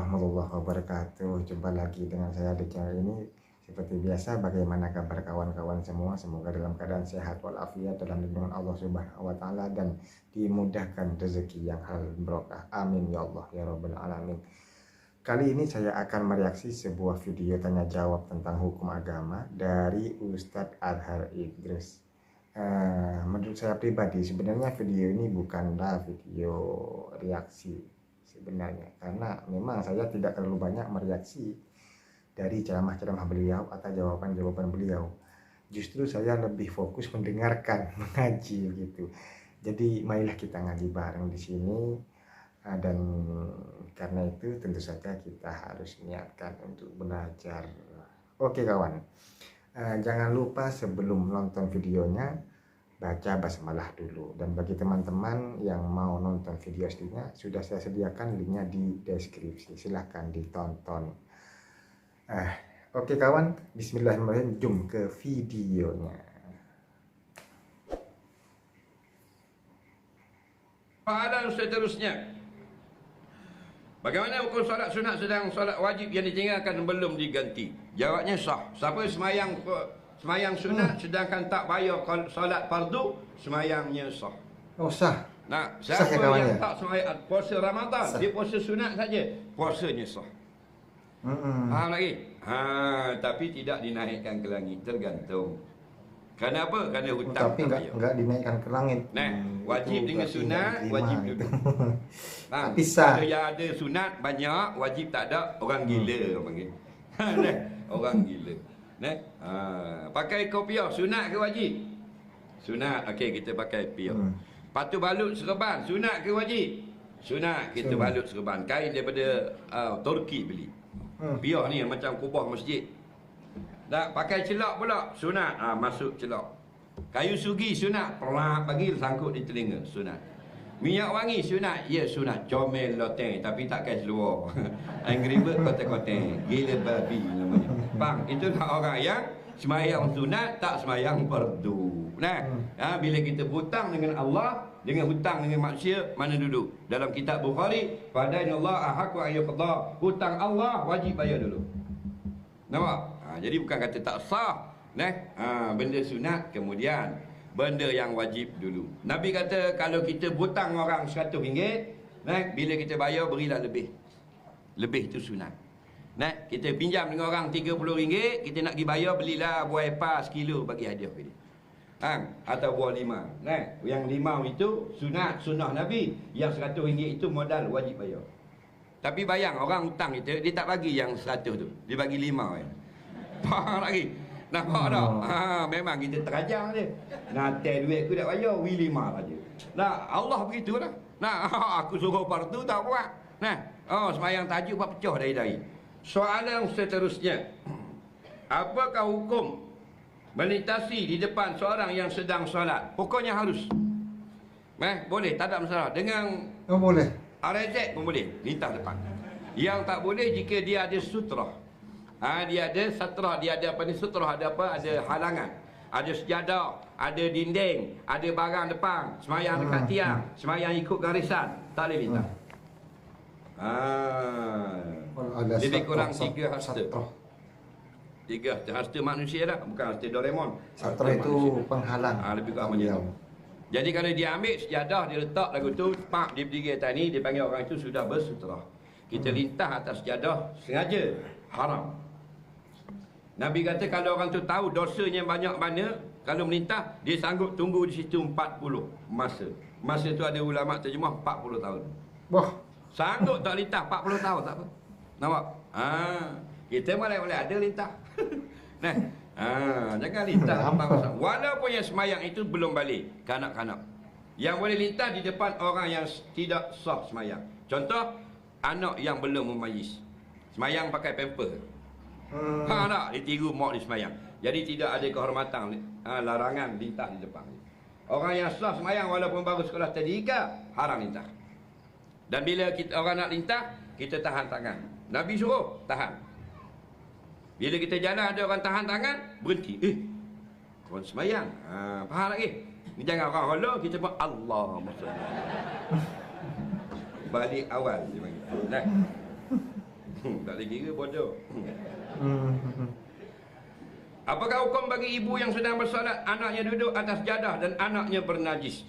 warahmatullahi wabarakatuh. Jumpa lagi dengan saya di channel ini. Seperti biasa, bagaimana kabar kawan-kawan semua? Semoga dalam keadaan sehat walafiat, dalam lindungan Allah Subhanahu wa taala, dan dimudahkan rezeki yang halal barokah. Amin ya Allah ya rabbal alamin. Kali ini saya akan mereaksi sebuah video tanya jawab tentang hukum agama dari Ustadz Adhar Idris. Menurut saya pribadi, sebenarnya video ini bukanlah video reaksi sebenarnya, karena memang saya tidak terlalu banyak mereaksi dari ceramah-ceramah beliau atau jawaban-jawaban beliau. Justru saya lebih fokus mendengarkan, mengaji gitu. Jadi marilah kita ngaji bareng di sini, dan karena itu tentu saja kita harus niatkan untuk belajar. Oke kawan, jangan lupa sebelum nonton videonya baca basmalah dulu, dan bagi teman-teman yang mau nonton video aslinya sudah saya sediakan linknya di deskripsi, silahkan ditonton. Oke kawan, bismillahirrahmanirrahim, jom ke videonya. Soalan seterusnya, bagaimana hukum solat sunat sedang solat wajib yang ditinggalkan belum diganti? Jawabnya sah. Siapa semayang sunat sedangkan tak bayar solat fardu, semayangnya sah. Oh sah. Nah, siapa sah yang tak semayang puasa Ramadan, dia puasa sunat saja, puasanya sah. Faham lagi? Tapi tidak dinaikkan ke langit, tergantung. Kenapa? Kerana hutang tapi enggak dinaikkan ke langit. Nah, wajib dengan sunat, wajib dulu. Tapi sah. Ada yang ada sunat banyak, wajib tak ada, orang gila orang panggil. Orang gila. Nah, pakai kopiah sunat ke wajib? Sunat. Okey, kita pakai piah. Patu balut serban, sunat ke wajib? Sunat. Kita balut serban, kain daripada Turki beli. Piah ni macam kubah masjid. Tak pakai celak pula, sunat. Masuk celak. Kayu sugi sunat, pelak bagi sangkut di telinga, sunat. Minyak wangi sunat, ya sunat. Comel loteng, tapi tak kais luar. Angry Bird kotek-kotek, gila babi namanya. Bang, itulah orang yang semayang sunat, tak semayang fardu. Nah, bila kita hutang dengan Allah, dengan hutang dengan manusia, mana duduk? Dalam kitab Bukhari, fadainallah ahaqu ayyuqda. Hutang Allah wajib bayar dulu. Nampak? Jadi bukan kata tak sah. Benda sunat kemudian, benda yang wajib dulu. Nabi kata kalau kita hutang orang RM100, bila kita bayar berilah lebih. Lebih itu sunat. Kita pinjam dengan orang RM30, kita nak pergi bayar, belilah buah epar sekilo bagi hadiah ke dia. Atau buah limau. Yang limau itu sunat, sunnah Nabi. Yang RM100 itu modal wajib bayar. Tapi bayang orang hutang kita, dia tak bagi yang 100 tu, dia bagi limau je. Faham lagi? Nampak tak? Memang kita terajang dia. Nanti duit aku dah bayar, W5 saja. Allah begitulah. Aku suruh fardu tak buat. Semayang tajuk buat pecah dari. Soalan seterusnya, apakah hukum melintasi di depan seorang yang sedang solat? Pokoknya harus. Boleh, tak ada masalah. Dengan boleh. RZ pun boleh, lintas depan. Yang tak boleh jika dia ada sutrah. Dia ada satrah, dia ada apa ni sutrah, ada apa? Ada halangan. Ada sejadah, ada dinding, ada barang depan, semayang dekat tiang, semayang ikut garisan, tak boleh lintas. Lebih kurang 3 hasta. 3 hasta manusia lah, bukan hasta Doraemon. Satrah itu penghalang. Lebih kurang macam tu. Jadi kalau dia ambil sejadah, dia letak lagu tu, pak, dia berdiri atas ni, dia panggil orang itu sudah bersutrah. Kita lintas atas sejadah sengaja, haram. Nabi kata kalau orang tu tahu dosanya banyak mana, kalau melintas, dia sanggup tunggu di situ 40 masa. Masa tu ada ulama terjemah 40 tahun. Wah, sanggup tak lintas 40 tahun, tak apa. Nampak? Kita boleh ada lintas. Jangan lintas. Walaupun yang semayang itu belum balik, kanak-kanak. Yang boleh lintas di depan orang yang tidak sah semayang. Contoh, anak yang belum memayis. Semayang pakai pamper. Tak, dia tiru mak dia semayang. Jadi tidak ada kehormatan, larangan lintas di depan. Orang yang sah semayang walaupun baru sekolah tadika, haram lintas. Dan bila orang nak lintas, kita tahan tangan. Nabi suruh, tahan. Bila kita jalan ada orang tahan tangan, berhenti. Orang semayang. Faham lagi? Ni jangan orang hollow, kita pun Allah maksudnya. Balik awal dia panggil. Tak boleh kira bodoh. Hmm. Apakah hukum bagi ibu yang sedang bersolat, anaknya duduk atas jadah dan anaknya bernajis?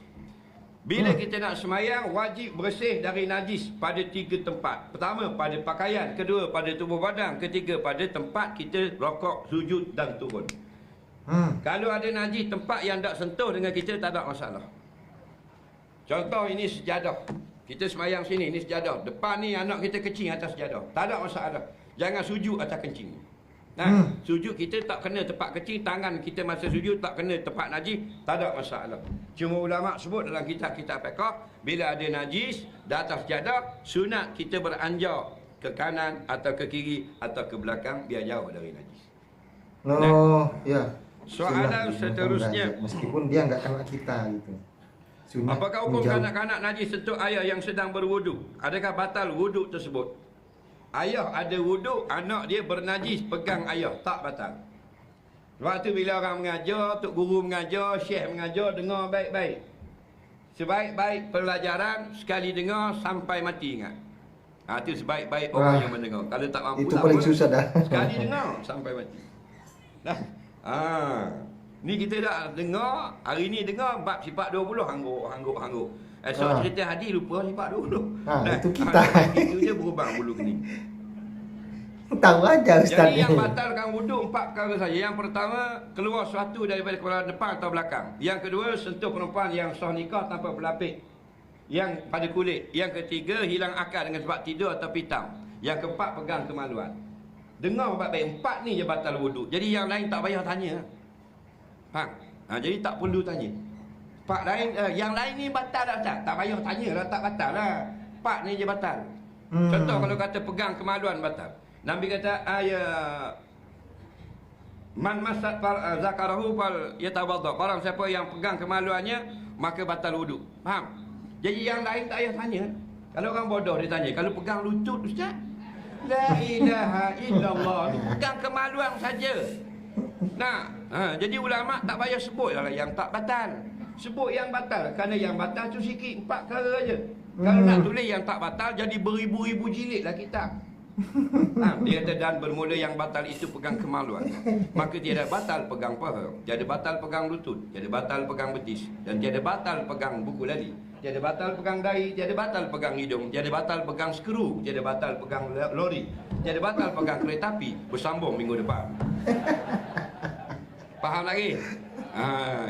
Bila kita nak semayang, wajib bersih dari najis pada 3 tempat. Pertama, pada pakaian. Kedua, pada tubuh badan. Ketiga, pada tempat kita rokok, sujud dan turun. Kalau ada najis tempat yang tak sentuh dengan kita, tak ada masalah. Contoh, ini sejadah. Kita semayang sini, ini sejadah. Depan ni anak kita kencing atas sejadah. Tak ada masalah. Jangan sujud atas kencing. Nah, sujud kita tak kena tempat kecil, tangan kita masa sujud tak kena tempat najis, tak ada masalah. Cuma ulama sebut dalam kitab-kitab fiqh, bila ada najis di atas jadah, sunat kita beranjak ke kanan atau ke kiri atau ke belakang biar jauh dari najis. Oh, ya. Soalan seterusnya, meskipun dia enggak kena kita gitu. Sunat apakah hukum menjauh. kanak-kanak najis sentuh ayah yang sedang berwuduk? Adakah batal wuduk tersebut? Ayah ada wuduk, anak dia bernajis, pegang ayah, tak batal. Sebab tu bila orang mengajar, tok guru mengajar, syekh mengajar, dengar baik-baik. Sebaik-baik pelajaran, sekali dengar sampai mati ingat. Itu sebaik-baik orang yang mendengar. Kalau tak mampu itu tak paling apa, susah dah. sekali dengar sampai mati. Nah, ni kita dah dengar, hari ni dengar bab sifat 20, hangguk. Esok cerita hadis lupa sifat 20. Itu kita. Itu je berubah bulu kening. Tahu aja Ustaz. Jadi yang batalkan wuduk 4 perkara saja. Yang pertama, keluar sesuatu daripada kepala depan atau belakang. Yang kedua, sentuh perempuan yang sah nikah tanpa berlapik yang pada kulit. Yang ketiga, hilang akal dengan sebab tidur atau pitam. Yang keempat, pegang kemaluan. Dengar baik-baik, 4 ni je batal wuduk. Jadi yang lain tak payah tanya. Faham? Jadi tak perlu tanya. Pak lain, yang lain ni batal tak Ustaz? Tak payah tanya lah, tak batal lah. Pak ni je batal. Contoh kalau kata pegang kemaluan batal. Nabi kata man masat zakarahu fal yatawadda. Barang siapa yang pegang kemaluannya maka batal wuduk. Faham? Jadi yang lain tak payah tanya. Kalau orang bodoh dia tanya, kalau pegang lutut Ustaz? La ilaha illallah. Pegang kemaluan saja. Nah, jadi ulama tak payah sebut lah yang tak batal. Sebut yang batal. Kerana yang batal tu sikit, 4 perkara aja. Kalau nak tulis yang tak batal, jadi beribu-ribu jilid lah kitab. Dia kata dan bermula yang batal itu pegang kemaluan. Maka tiada batal pegang paha, tiada batal pegang lutut, tiada batal pegang betis, dan tiada batal pegang buku lali, tiada batal pegang dahi, tiada batal pegang hidung, tiada batal pegang skru, tiada batal pegang lori, tiada batal pegang kereta api. Bersambung minggu depan. Faham lagi?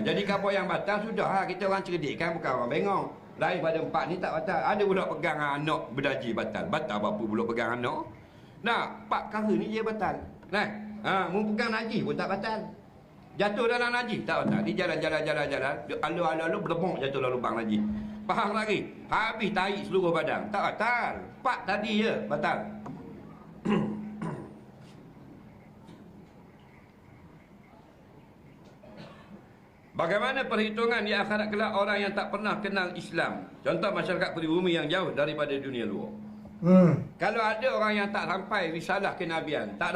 Jadi apa yang batal sudah kita orang cerdik kan, bukan orang bengong. Lain pada 4 ni tak batal. Ada pula pegang anak berdaji batal. Batal apa pula pegang anak? Nah, 4 perkara ni je batal. Nah, mau pegang najis pun tak batal. Jatuh dalam najis tak batal. Dia jalan. Alu berlebong jatuh dalam lubang najis. Faham lagi? Habis tarik seluruh badan. Tak batal. 4 tadi je batal. Bagaimana perhitungan di akhirat kelak orang yang tak pernah kenal Islam? Contoh masyarakat pribumi yang jauh daripada dunia luar. Kalau ada orang yang tak sampai risalah kenabian, tak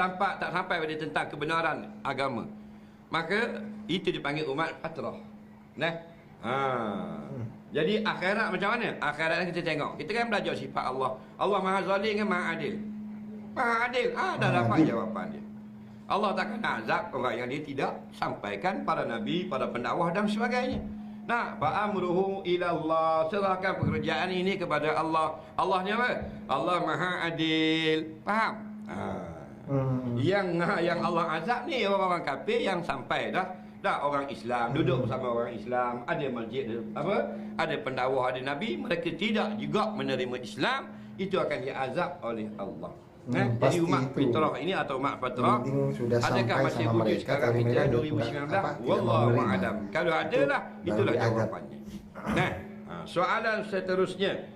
sampai pada tentang kebenaran agama, maka itu dipanggil umat fatrah. Nah, jadi akhirat macam mana? Akhirat kita tengok. Kita kan belajar sifat Allah. Allah Maha Zalim dengan Maha Adil. Maha Adil. Dah dapat jawapan dia. Allah takkan azab orang yang dia tidak sampaikan para nabi, para pendakwah dan sebagainya. Nah, fa'amruhu ila Allah. Serahkan pekerjaan ini kepada Allah. Allah ni apa? Allah Maha Adil. Faham? Yang Allah azab ni orang-orang kafir yang sampai dah orang Islam, duduk bersama orang Islam, ada masjid, ada pendakwah, ada nabi, mereka tidak juga menerima Islam, itu akan diazab oleh Allah. Jadi umat fitrah ini atau umat fatrah, adakah masih wujud sekarang kita 2019? Wallahu a'lam. Kalau ada lah, itulah jawapannya. Soalan seterusnya.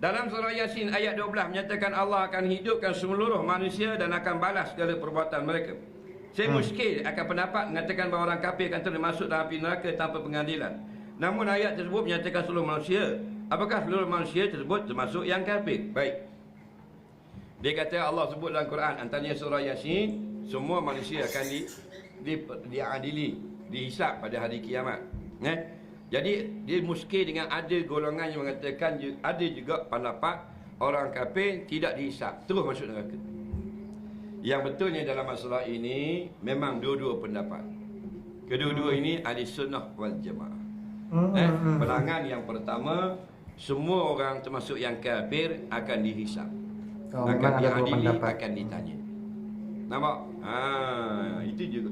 Dalam surah Yasin ayat 12 menyatakan Allah akan hidupkan seluruh manusia dan akan balas segala perbuatan mereka. Saya muskil akan pendapat mengatakan bahawa orang kafir akan termasuk dalam api neraka tanpa pengadilan. Namun ayat tersebut menyatakan seluruh manusia. Apakah seluruh manusia tersebut termasuk yang kafir? Baik. Dia kata Allah sebut dalam Quran antaranya surah Yasin, semua manusia akan diadili, dihisap pada hari kiamat. Jadi dia muskil dengan ada golongan yang mengatakan ada juga pendapat orang kafir tidak dihisap, terus masuk neraka. Yang betulnya dalam masalah ini memang dua-dua pendapat. Kedua-dua ini ahli sunnah wal jamaah. Pandangan yang pertama, semua orang termasuk yang kafir akan dihisap, akan diadili, akan ditanya. Nampak? Itu juga.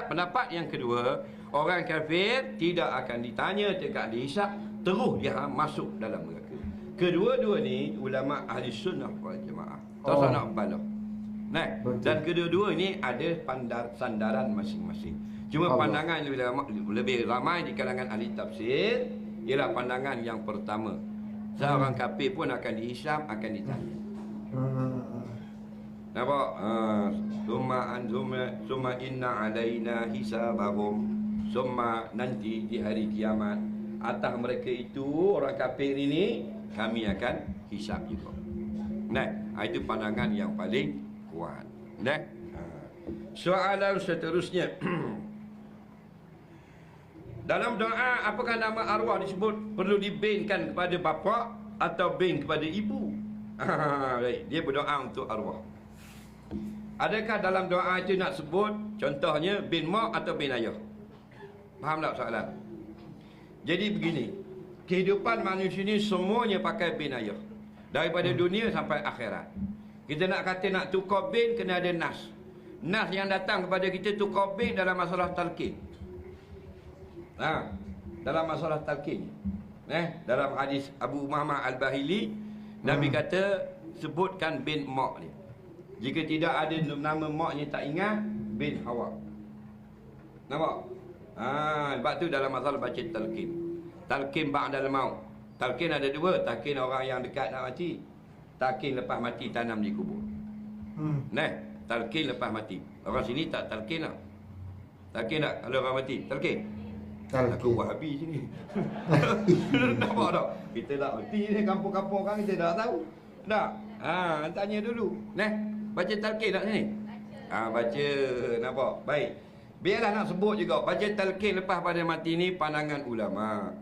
Pendapat yang kedua, orang kafir tidak akan ditanya, tidak dihisap, terus dia masuk dalam neraka. Kedua-dua ni ulama ahli sunnah wal jamaah. Tak nak bala. Nah, dan kedua-dua ini ada sandaran masing-masing. Cuma pandangan lebih ramai di kalangan ahli tafsir ialah pandangan yang pertama. Seorang kafir pun akan dihisap, akan ditanya. Nampak? Summa inna alaina hisabahum. Summa nanti di hari kiamat, atas mereka itu orang kafir ini kami akan hisap juga. Nah, itu pandangan yang paling kuat. Nah, soalan seterusnya. Dalam doa, apakah nama arwah disebut perlu dibinkan kepada bapa atau bin kepada ibu? Baik, dia berdoa untuk arwah. Adakah dalam doa itu nak sebut contohnya bin mak atau bin ayah? Faham tak soalan? Jadi begini, kehidupan manusia ini semuanya pakai bin ayah. Daripada dunia sampai akhirat. Kita nak kata nak tukar bin, kena ada nas. Nas yang datang kepada kita tukar bin dalam masalah talqin. Dalam masalah talqin. Dalam hadis Abu Muhammad Al-Bahili, Nabi kata sebutkan bin mak ni. Jika tidak ada nama maknya tak ingat, bin Hawa. Nampak? Sebab tu dalam masalah baca talqin. Talqin ba'dal maut. Talqin ada dua, talqin orang yang dekat nak mati. Talqin lepas mati tanam di kubur. Talqin lepas mati. Orang sini tak talqin tak? Talqin tak kalau orang mati? Talqin. Aku Wahabi sini. Nampak tak? Kita tak mati ni, kampung-kampung orang kita tak tahu. Tak? Tanya dulu. Baca talqin tak sini? Baca. Nampak? Baik. Biarlah nak sebut juga. Baca talqin lepas pada mati ni pandangan ulama.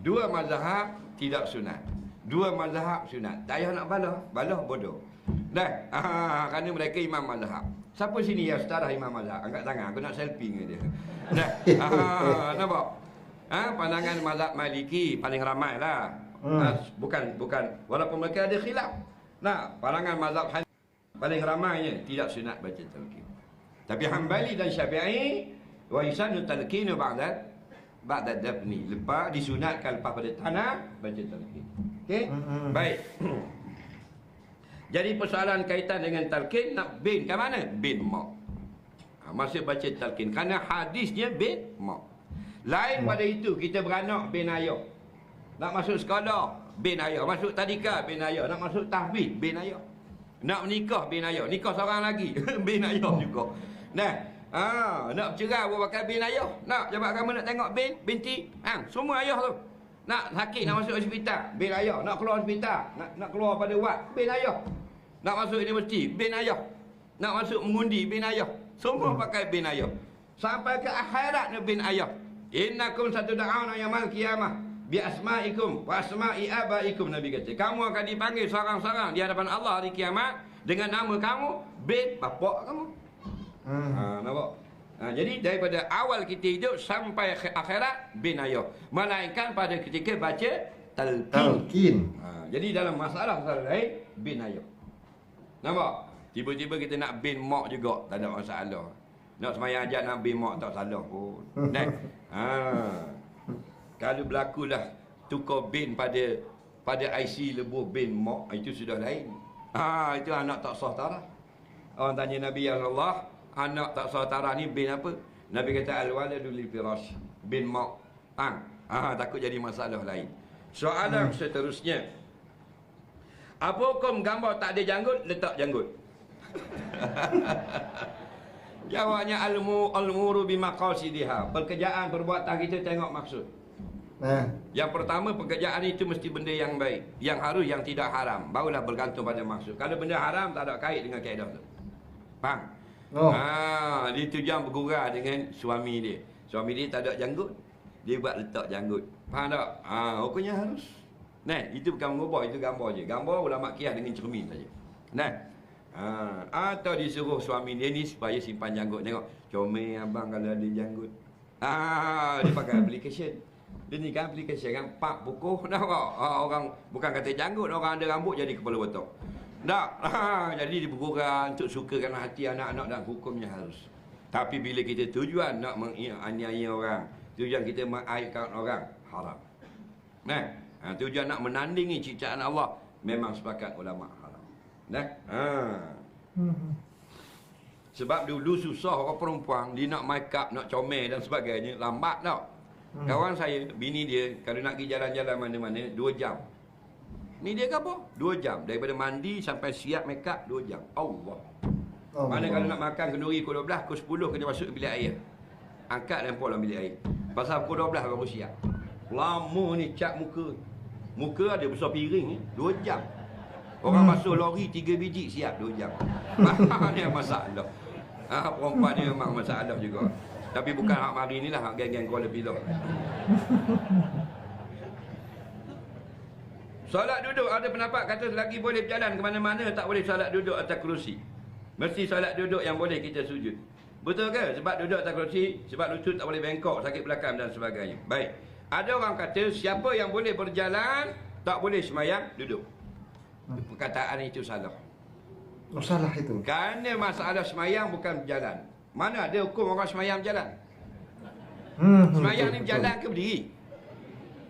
Dua mazhab tidak sunat. Dua mazhab sunat. Tak payah nak balah bodoh. Kerana mereka imam mazhab. Siapa sini yang setara imam mazhab? Angkat tangan, aku nak selfie dengan dia. Nampak? Pandangan mazhab Maliki paling ramai lah. Bukan walaupun mereka ada khilaf. Pandangan mazhab Hanafi paling ramainya tidak sunat baca talqin. Tapi Hambali dan Syafi'i wa yusanu talqinu ba'da dafni. Lepas disunatkan lepas pada tanah baca talqin. Okey? Baik. Jadi persoalan kaitan dengan talqin, nak bin ke mana? Bin mak. Masih baca talqin kerana hadisnya bin mak. Lain pada itu kita beranak bin ayah. Nak masuk sekolah bin ayah, masuk tadika bin ayah, nak masuk tahfiz bin ayah. Nak menikah bin ayah, nikah seorang lagi bin ayah juga. Nak bercerai pakai bin ayah. Nak jabat kamu nak tengok bin, binti, semua ayah tu. Nak sakit, nak masuk hospital, bin ayah. Nak keluar hospital, nak keluar pada wad, bin ayah. Nak masuk universiti, bin ayah. Nak masuk mengundi, bin ayah. Semua pakai bin ayah. Sampai ke akhirat ni bin ayah. Innakum satud'auna yaumal qiyamah bi asma'ikum wa asma'i abaikum, Nabi kata. Kamu akan dipanggil seorang-seorang di hadapan Allah hari kiamat dengan nama kamu, bin bapak kamu. Nampak? Jadi daripada awal kita hidup sampai akhirat bin ayah. Melainkan pada ketika baca talqin. Jadi dalam masalah lain bin ayah. Nampak? Tiba-tiba kita nak bin mak juga, tak ada masalah. Nak semayang ajak nak bin mak tak salah pun. Kalau berlakulah tukar bin pada IC lebuh bin mak, itu sudah lain. Itu anak tak sah tarah. Orang tanya Nabi ya Allah, anak tak sah tarah ni bin apa? Nabi kata al-waladu lil firash, bin mak. Takut jadi masalah lain. Soalan seterusnya, apa hukum gambar tak ada janggut, letak janggut? Jawabnya al-muru bimaqasidiha. Pekerjaan perbuatan kita tengok maksud. Yang pertama, pekerjaan itu mesti benda yang baik, yang harus, yang tidak haram. Barulah bergantung pada maksud. Kalau benda haram tak ada kait dengan kaedah tu. Faham? Dia tu jangan bergurau dengan suami dia. Suami dia tak ada janggut, dia buat letak janggut. Faham tak? Hukumnya harus. Nah, itu bukan mengubah, itu gambar je. Gambar ulama kias dengan cermin saja. Nah. Atau disuruh suami dia ni supaya simpan janggut. Tengok, comel abang kalau ada janggut. Dia pakai application. Dia ni kan application kan pak bukuh dah kau. Orang bukan kata janggut, orang ada rambut jadi kepala botak. Tak. Jadi dibukukan untuk sukakan hati anak-anak dan hukumnya harus. Tapi bila kita tujuan nak menganiaya orang, tujuan kita mengaibkan orang, haram. Nah, tujuan nak menandingi ciptaan Allah, memang sepakat ulama haram. Nah, sebab dulu susah orang perempuan, dia nak make up, nak comel dan sebagainya, lambat tau. Kawan saya, bini dia, kalau nak pergi jalan-jalan mana-mana, 2 jam. Ni dia ke apa? 2 jam. Daripada mandi sampai siap make up, 2 jam. Allah. Mana kalau nak makan kenduri pukul 12, pukul 10 kena masuk bilik air. Angkat dan dalam bilik air. Pasal pukul 12 baru siap. Lama ni cat muka. Muka ada besar piring ni, 2 jam. Orang masuk lori 3 biji siap 2 jam. Ni masalah. Perempuan ni memang masalah juga. Tapi bukan hak mari ni lah, hak geng-geng Kuala Pilah. Solat duduk, ada pendapat kata selagi boleh berjalan ke mana-mana, tak boleh solat duduk atas kerusi. Mesti solat duduk yang boleh kita sujud. Betul ke? Sebab duduk atas kerusi, sebab lutut tak boleh bengkok, sakit belakang dan sebagainya. Baik. Ada orang kata siapa yang boleh berjalan, tak boleh semayang duduk. Perkataan itu salah. Oh, salah itu. Kerana masalah semayang bukan berjalan. Mana ada hukum orang semayang berjalan? Semayang ni berjalan ke berdiri?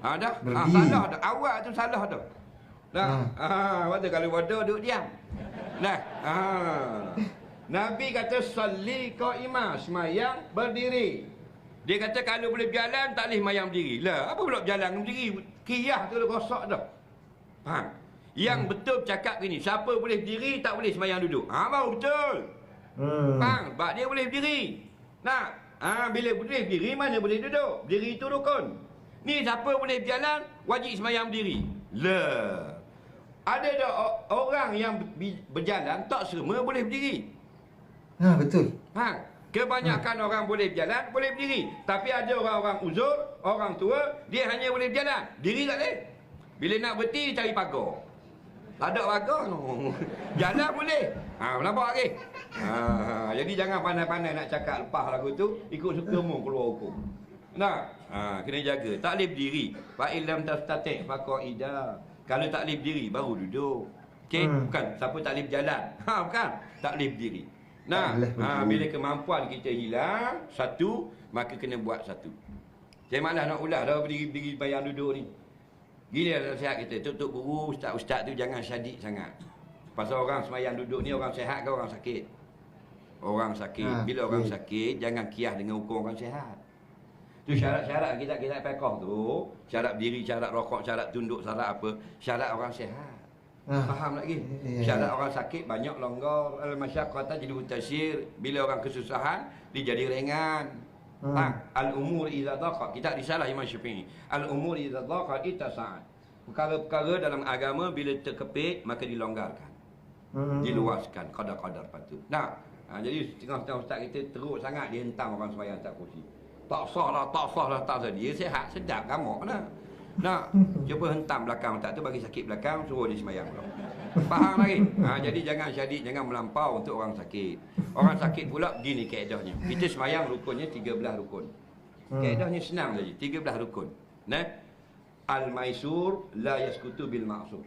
Dah? Salah dah. Awal tu salah dah. Waktu kalau bodoh duduk diam. Nah, Nabi kata salli qaimah, semayang berdiri. Dia kata kalau boleh berjalan tak boleh semayang berdiri. Lah, apa pula berjalan berdiri? Qiyah tu dah rosak dah. Yang betul cakap gini, siapa boleh berdiri tak boleh semayang duduk. Baru betul. Sebab dia boleh berdiri. Nah, bila boleh berdiri mana boleh duduk? Berdiri itu rukun. Ni siapa boleh berjalan wajib semayang berdiri. Lah. Ada dah orang yang berjalan tak semua boleh berdiri. Betul. Kebanyakan orang boleh berjalan, boleh berdiri. Tapi ada orang-orang uzur, orang tua, dia hanya boleh berjalan. Diri tak boleh. Bila nak berhenti, cari pagar. Tak ada pagar, no. Jalan boleh. Nampak lagi? Jadi jangan pandai-pandai nak cakap lepas lagu tu, ikut suka mu keluar hukum. Nah, kena jaga. Tak boleh berdiri. Fa illam tastatih faqaida. Kalau tak boleh berdiri, baru duduk. Okey, bukan siapa tak boleh berjalan. Bukan, tak boleh berdiri. Nah, bila kemampuan kita hilang satu, maka kena buat satu. Saya malas nak ulas dah berdiri-berdiri bayang duduk ni. Gila nasihat kita, tok guru, ustaz-ustaz tu jangan syadik sangat. Pasal orang semayang duduk ni orang sihat ke orang sakit? Orang sakit. Bila orang sakit, jangan kias dengan hukum orang sihat. Tu syarat-syarat kita fiqh tu, syarat berdiri, syarat rokok, syarat tunduk, syarat apa? Syarat orang sihat. Faham lagi? Syarat orang sakit banyak longgar, al-masyaqqata jadi mutasir. Bila orang kesusahan, dia jadi ringan. Al-umur idza daqa, kita risalah Imam Syafi'i. Al-umur idza daqa ittasa'at. Perkara-perkara dalam agama bila terkepit maka dilonggarkan. Diluaskan qadar-qadar patut. Jadi setengah-setengah ustaz kita teruk sangat dia hentam orang sembahyang tak kursi. Tak sah lah, tak sah lah, tak sah. Dia sihat, sedap, gamak lah. Cuba hentam belakang tak tu bagi sakit belakang, suruh dia sembahyang pula. Faham lagi? Jadi jangan syadik, jangan melampau untuk orang sakit. Orang sakit pula begini kaedahnya. Kita sembahyang rukunnya 13 rukun. Kaedahnya senang saja, 13 rukun. Al-maisur la yaskutu bil ma'sur.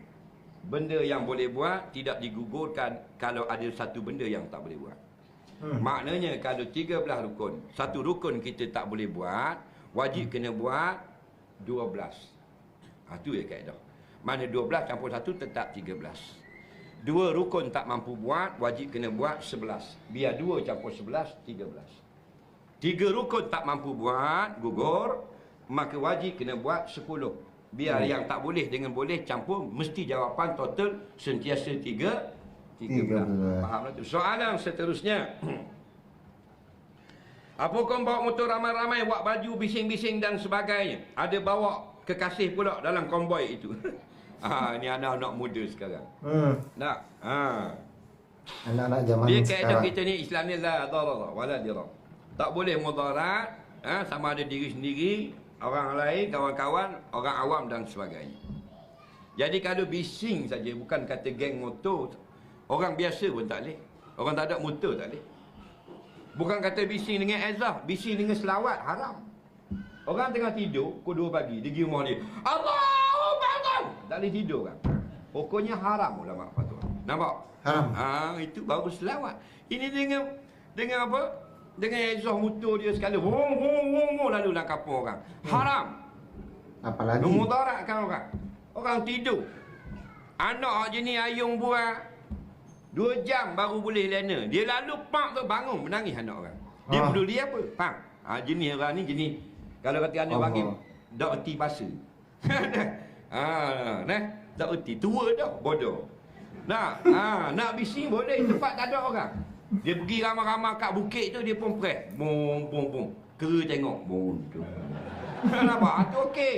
Benda yang boleh buat tidak digugurkan kalau ada satu benda yang tak boleh buat. Maknanya kalau 13 rukun, satu rukun kita tak boleh buat, wajib kena buat 12. Itu ya kaedah. Mana 12 campur 1 tetap 13. 2 rukun tak mampu buat, wajib kena buat 11. Biar 2 campur 11, 13. 3 rukun tak mampu buat, gugur, maka wajib kena buat 10. Biar yang tak boleh dengan boleh campur, mesti jawapan total sentiasa 13. Fahamlah tu. Soalan seterusnya. Apa kau bawa motor ramai-ramai, buat baju bising-bising dan sebagainya? Ada bawa kekasih pula dalam konvoi itu. Ini anak-anak muda sekarang. Anak-anak zaman dia sekarang. kaedah kita ni Islam ni la darara wala dirar. Tak boleh mudarat, sama ada diri sendiri, orang lain, kawan-kawan, orang awam dan sebagainya. Jadi kalau bising saja, bukan kata geng motor, orang biasa pun tak boleh. Orang tak ada motor tak boleh. Bukan kata bising dengan azah, bising dengan selawat haram. Orang tengah tidur, pukul 2 pagi, dia pergi rumah dia. Allahu Akbar. Tak boleh tidur kan. Pokoknya haram ulama fatwa. Nampak? Haram. Itu baru selawat. Ini dengan apa? Dengan azah motor dia sekali. Wong lalu dalam kapur orang. Haram. Apalagi Memudaratkan orang. Orang tidur. Anak jenis ayung buah 2 jam baru boleh lena. Dia lalu pak tu bangun menangis anak orang. Dia peduli apa? Faham? Jenis orang ni jenis kalau kata anak bagi dak erti bahasa. Nah, dak erti tua dah bodoh. Nak bising boleh tempat tak ada orang. Dia pergi ramai-ramai kat bukit tu dia pun press. Bom. Kera tengok. Bodoh. Nampak? Tu okey.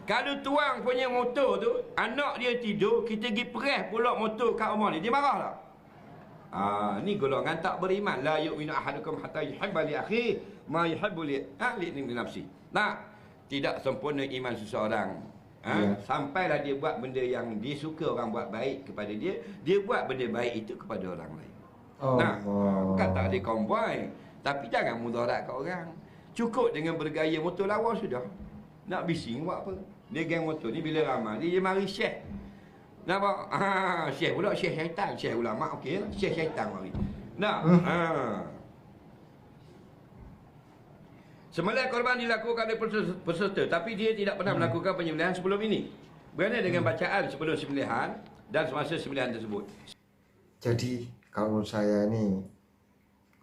Kalau tuang punya motor tu, anak dia tidur, kita pergi press pula motor kat rumah ni. Dia marah tak? Ni golongan tak beriman. La yu'minu ahadukum hatta yuhibba li akhihi ma yuhibbu li nafsi. Tidak sempurna iman seseorang. Sampailah dia buat benda yang dia suka orang buat baik kepada dia, dia buat benda baik itu kepada orang lain. Bukan tak ada konvoy, tapi jangan mudarat kat orang. Cukup dengan bergaya motor lawa sudah. Nak bising buat apa? Dia geng motor ni bila ramai dia mari syekh. Nampak? Syekh pula syekh syaitan, syekh ulama okey lah. Syekh syaitan mari. Sembelih korban dilakukan oleh peserta, tapi dia tidak pernah melakukan penyembelihan sebelum ini. Bagaimana dengan bacaan sebelum sembelihan dan semasa sembelihan tersebut? Jadi kalau saya ni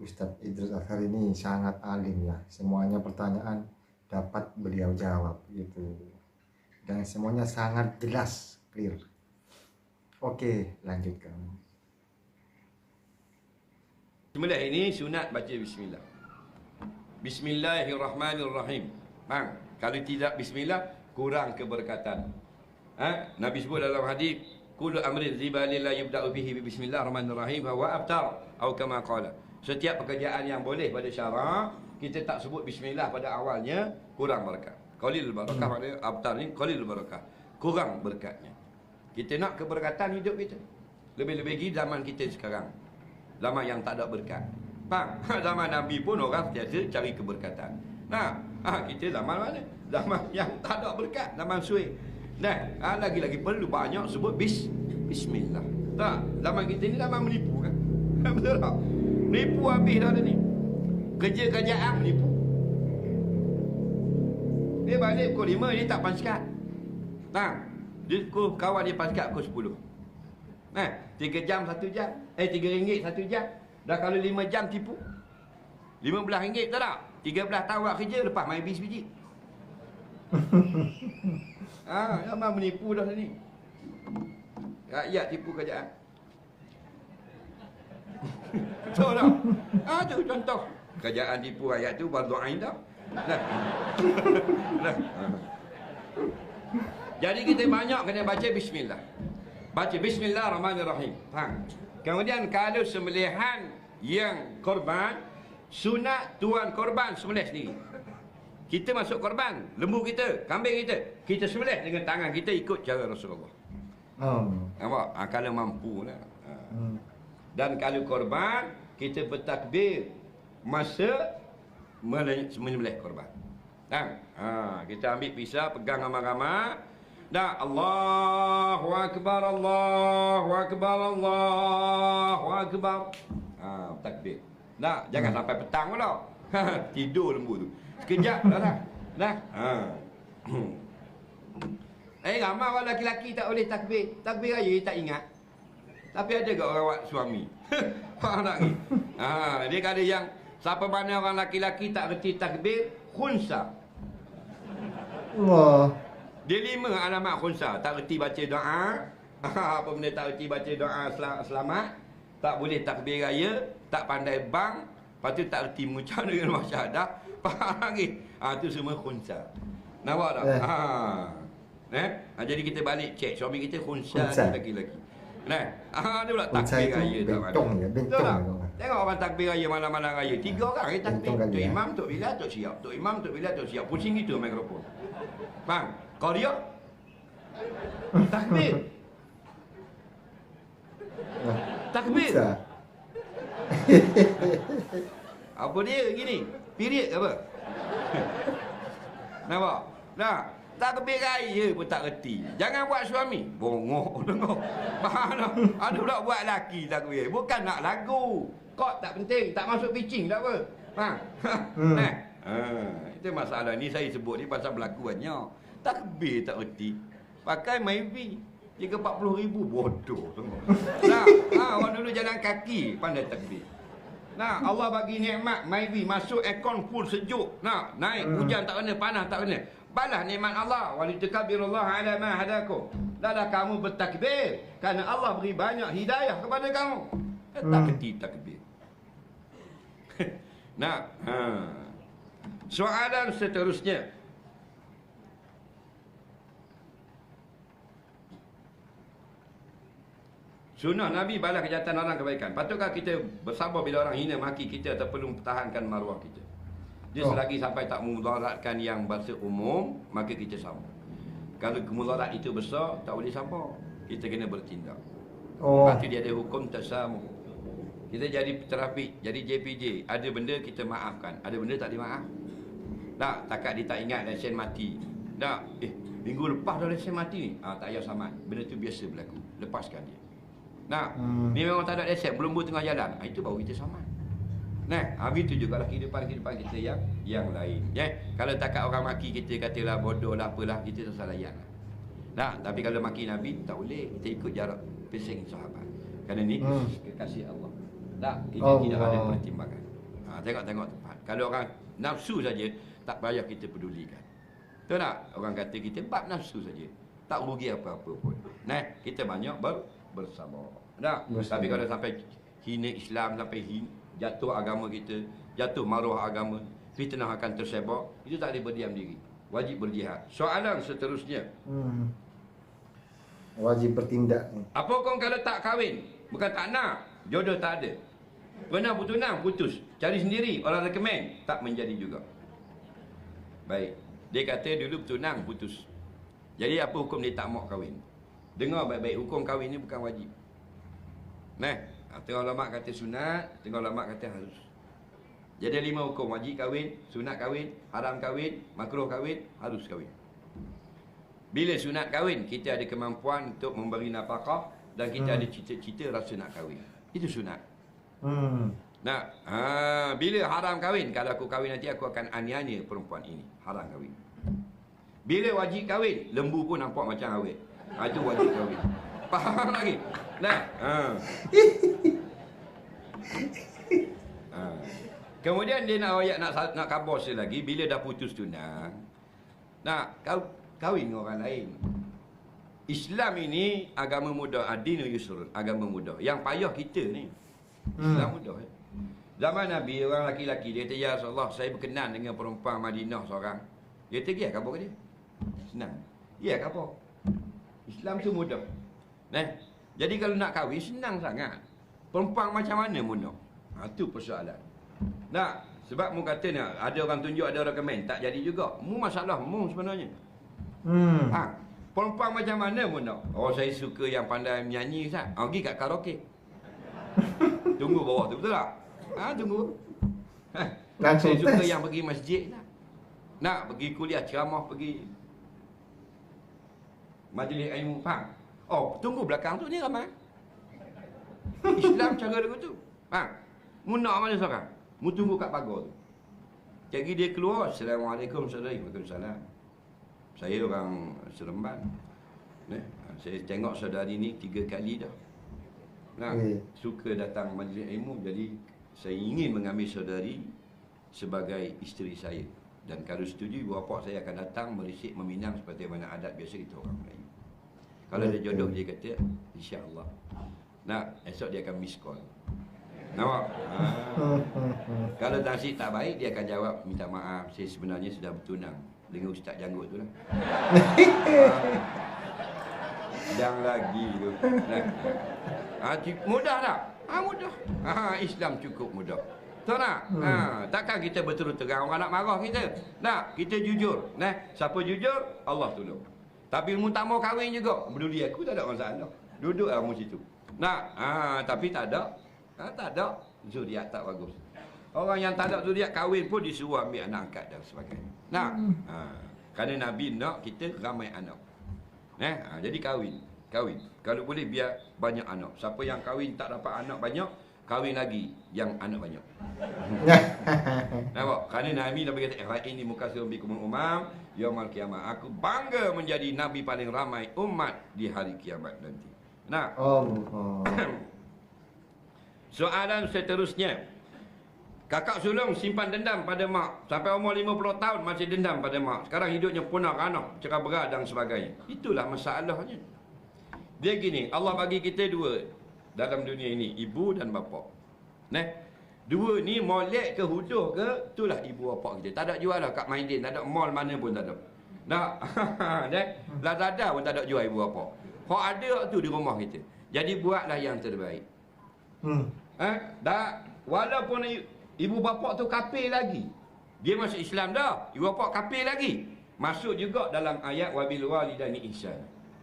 Ustaz Idrus Azhar ini sangat alim ya. Semuanya pertanyaan dapat beliau jawab gitu. Dan semuanya sangat jelas, clear. Oke, lanjutkan. Sembelih ini sunat baca bismillah. Bismillahirrahmanirrahim. Kalau tidak bismillah kurang keberkatan. Nabi sebut dalam hadis, kullu amrin zibalin la yubda'u bihi bismillahirrahmanirrahim fa huwa abtar atau kama qala. Setiap pekerjaan yang boleh pada syarak, kita tak sebut bismillah pada awalnya, kurang berkat. Qalil barakah maknanya abtar ni qalil barakah, kurang berkatnya. Kita nak keberkatan hidup kita. Lebih-lebih lagi zaman kita sekarang. Zaman yang tak ada berkat. Faham? Zaman Nabi pun orang sentiasa cari keberkatan. Kita zaman mana? Zaman yang tak ada berkat, zaman suai. Lagi-lagi perlu banyak sebut bismillah. Tak, zaman kita ni zaman menipu kan? Betul tak? Menipu habis dah ni. Kerja-kerjaan menipu. Dia balik pukul 5 dia tak paskat. Dia kawan dia paskat pukul 10. 3 jam 1 jam. RM3 1 jam. Dah kalau 5 jam tipu. RM15 tak tak? 13 tahun buat kerja lepas main bis biji. Memang menipu dah ni. Rakyat tipu kerajaan. Betul tak? Tu contoh. Kerajaan tipu rakyat tu fardu ain dah. Jadi kita banyak kena baca bismillah. Baca bismillahirrahmanirrahim. Kemudian kalau sembelihan yang korban, sunat tuan korban sembelih sendiri. Kita masuk korban, lembu kita, kambing kita sembelih dengan tangan kita ikut cara Rasulullah. Nampak? Kalau mampu lah. Dan kalau korban, kita bertakbir masa menyembelih korban. Kita ambil pisau, pegang ramai-ramai. Allahu Akbar, Allahu Akbar, Allahu Akbar. Takbir. Jangan sampai petang pula. Tidur lembu tu. Sekejap dah. Ramai orang lelaki tak boleh takbir. Takbir raya dia tak ingat. Tapi ada ke orang buat suami? Faham tak ni? Dia kata yang siapa mana orang lelaki tak reti takbir, khunsa. Allah. Dia 5 alamat khunsa. Tak reti baca doa. Apa benda tak reti baca doa selamat. Tak boleh takbir raya. Tak pandai bang. Lepas tu tak reti mengucap dengan masyarakat. Faham lagi? Tu semua khunsa. Nampak tak? Jadi kita balik cek. Suami kita khunsa lagi-lagi. Dia pula takbir raya. Bentong ya. Tengok orang takbir raya malam-malam raya. 3 orang yang takbir. Tok Imam, Tok Bilal, Tok Siap. Tok Imam, Tok Bilal, Tok Siap. Pusing gitu mikrofon. Faham? Kau dia? Takbir. Takbir. Bisa. Apa dia gini? Period ke apa? Nampak? Nah, takbir raya pun tak reti. Jangan buat suami. Bongok tengok. Faham tak? Ada pula buat laki takbir. Bukan nak lagu. Kok tak penting, tak masuk pitching tak apa. Ha. Nah. Itu masalah ni saya sebut ni pasal berlaku banyak. Takbir tak reti. Pakai maybe 40,000 bodoh tengok. Nah, orang dulu jalan kaki pandai takbir. Nah, Allah bagi nikmat maybe masuk aircon full sejuk. Nah, naik hujan tak kena, panas tak kena. Balas nikmat Allah. Walitakbirullah ala ma hadakum. Dahlah kamu bertakbir kerana Allah beri banyak hidayah kepada kamu. Tak reti takbir. Nah, soalan seterusnya. Sunnah Nabi balas kejahatan orang kebaikan. Patutkah kita bersabar bila orang hina maki kita atau perlu pertahankan maruah kita? Dia selagi sampai tak memudaratkan yang bahasa umum, maka kita sabar. Kalau kemudarat itu besar, tak boleh sabar. Kita kena bertindak. Lepas tu dia ada hukum tasamuh. Kita jadi terapik, jadi JPJ. Ada benda kita maafkan, ada benda tak dimaaf. Tak, takat dia tak ingat lesen mati. Tak, minggu lepas dah lesen mati ni. Tak payah saman. Benda tu biasa berlaku. Lepaskan dia. Nah, ni memang tak ada lesen, belum tengah jalan. Itu baru kita saman. Nah, habis tu jugalah kehidupan kita yang lain. Kalau takat orang maki kita katalah bodoh lah apalah, kita tak salah layan. Nah, tapi kalau maki Nabi tak boleh. Kita ikut jarak pesing sahabat. Kerana ni kekasih Allah. Tak, kita tidak ada pertimbangan. Tengok tepat. Kalau orang nafsu saja, tak payah kita pedulikan. Betul tak? Orang kata kita bab nafsu saja, tak rugi apa-apa pun. Nah, kita banyak bersabar. Tak? Tapi kalau sampai hina Islam, sampai jatuh agama kita, jatuh maruah agama, fitnah akan tersebar, itu tak boleh berdiam diri. Wajib berjihad. Soalan seterusnya. Wajib bertindak. Apa kau kalau tak kahwin? Bukan tak nak, jodoh tak ada. Pernah bertunang, putus. Cari sendiri, orang recommend, tak menjadi juga. Baik. Dia kata dulu bertunang, putus. Jadi apa hukum dia tak mau kahwin? Dengar baik-baik, hukum kahwin ni bukan wajib. Nah, tengah ulama kata sunat, tengah ulama kata harus. Jadi 5 hukum: wajib kahwin, sunat kahwin, haram kahwin, makruh kahwin, harus kahwin. Bila sunat kahwin, kita ada kemampuan untuk memberi nafkah dan kita ada cita-cita rasa nak kahwin. Itu sunat. Nah, bila haram kahwin, kalau aku kahwin nanti aku akan aniaya perempuan ini. Haram kahwin. Bila wajib kahwin, lembu pun nampak macam awet. Itu wajib kahwin. Faham lagi? Nah, kemudian dia nak ayat nak khabar sekali lagi. Bila dah putus tunang, nak kahwin dengan orang lain. Islam ini agama mudah. Ad-dinu yusrun, agama mudah. Yang payah kita ni, Islam mudah. Zaman Nabi, orang laki-laki dia kata, ya Rasulullah, saya berkenan dengan perempuan Madinah seorang. Dia kata, ya khabar ke dia? Senang. Ya khabar. Islam tu mudah. Nah, jadi kalau nak kahwin senang sangat. Perempuan macam mana mu nak? Itu persoalan. Nah, sebab mu kata nak ada orang tunjuk, ada orang komen, tak jadi juga. Mu masalah mu sebenarnya. Perempuan macam mana mu nak? Oh, saya suka yang pandai menyanyi, Ustaz. Pergi kat karaoke. Tunggu bawah tu, betul tak? Tunggu. Saya suka yang pergi masjid lah. Nak pergi kuliah ceramah, pergi majlis ilmu, faham? Oh, tunggu belakang tu ni ramai. Islam cara dia tu. Mu nak mana seorang? Mu tunggu kat pagar tu. Jadi dia keluar, Assalamualaikum, Waalaikumsalam. Saya orang Seremban. Saya tengok saudari ni 3 kali dah. Suka datang majlis ilmu, jadi saya ingin mengambil saudari sebagai isteri saya. Dan kalau setuju, ibu bapa saya akan datang merisik, meminang seperti mana adat biasa kita orang Melayu. Kalau ada jodoh, dia kata, insya-Allah. Nah, esok dia akan miss call. Nampak? Kalau nasib tak baik, dia akan jawab, minta maaf, saya sebenarnya sudah bertunang dengan ustaz janggut tu lah. Yang lagi tu. Mudah tak? Mudah. Islam cukup mudah. Tahu tak? Takkan kita berterus terang orang nak marah kita. Nak, kita jujur. Nah, siapa jujur, Allah tolong. Tapi mu tak mau kahwin juga, peduli aku tak ada masalah. Duduk lah mu situ. Nak, tapi tak ada. Tak ada. Zuriat tak bagus. Orang yang tak ada zuriat kahwin pun disuruh ambil anak angkat dan sebagainya. Nak. Kerana Nabi nak kita ramai anak. Jadi kahwin. Kalau boleh biar banyak anak. Siapa yang kahwin tak dapat anak banyak, kahwin lagi yang anak banyak. Nampak? Kerana Nabi kata, ini muka bikum umam yaumul qiyamah. Aku bangga menjadi Nabi paling ramai umat di hari kiamat nanti. Nah. Soalan seterusnya. Kakak sulung simpan dendam pada mak. Sampai umur 50 tahun masih dendam pada mak. Sekarang hidupnya punah anak, cerai berat dan sebagainya. Itulah masalahnya. Dia gini, Allah bagi kita dua dalam dunia ini, ibu dan bapa. Dua ni molek ke huduh ke, itulah ibu bapa kita. Tak ada jual lah kat Maidin, tak ada mall mana pun tak ada. Lazada pun tak ada jual ibu bapa. Kalau ada tu di rumah kita. Jadi buatlah yang terbaik. Walaupun ibu bapa tu kafir lagi, dia masuk Islam dah, ibu bapa kafir lagi, masuk juga dalam ayat wabil walidaini ihsan.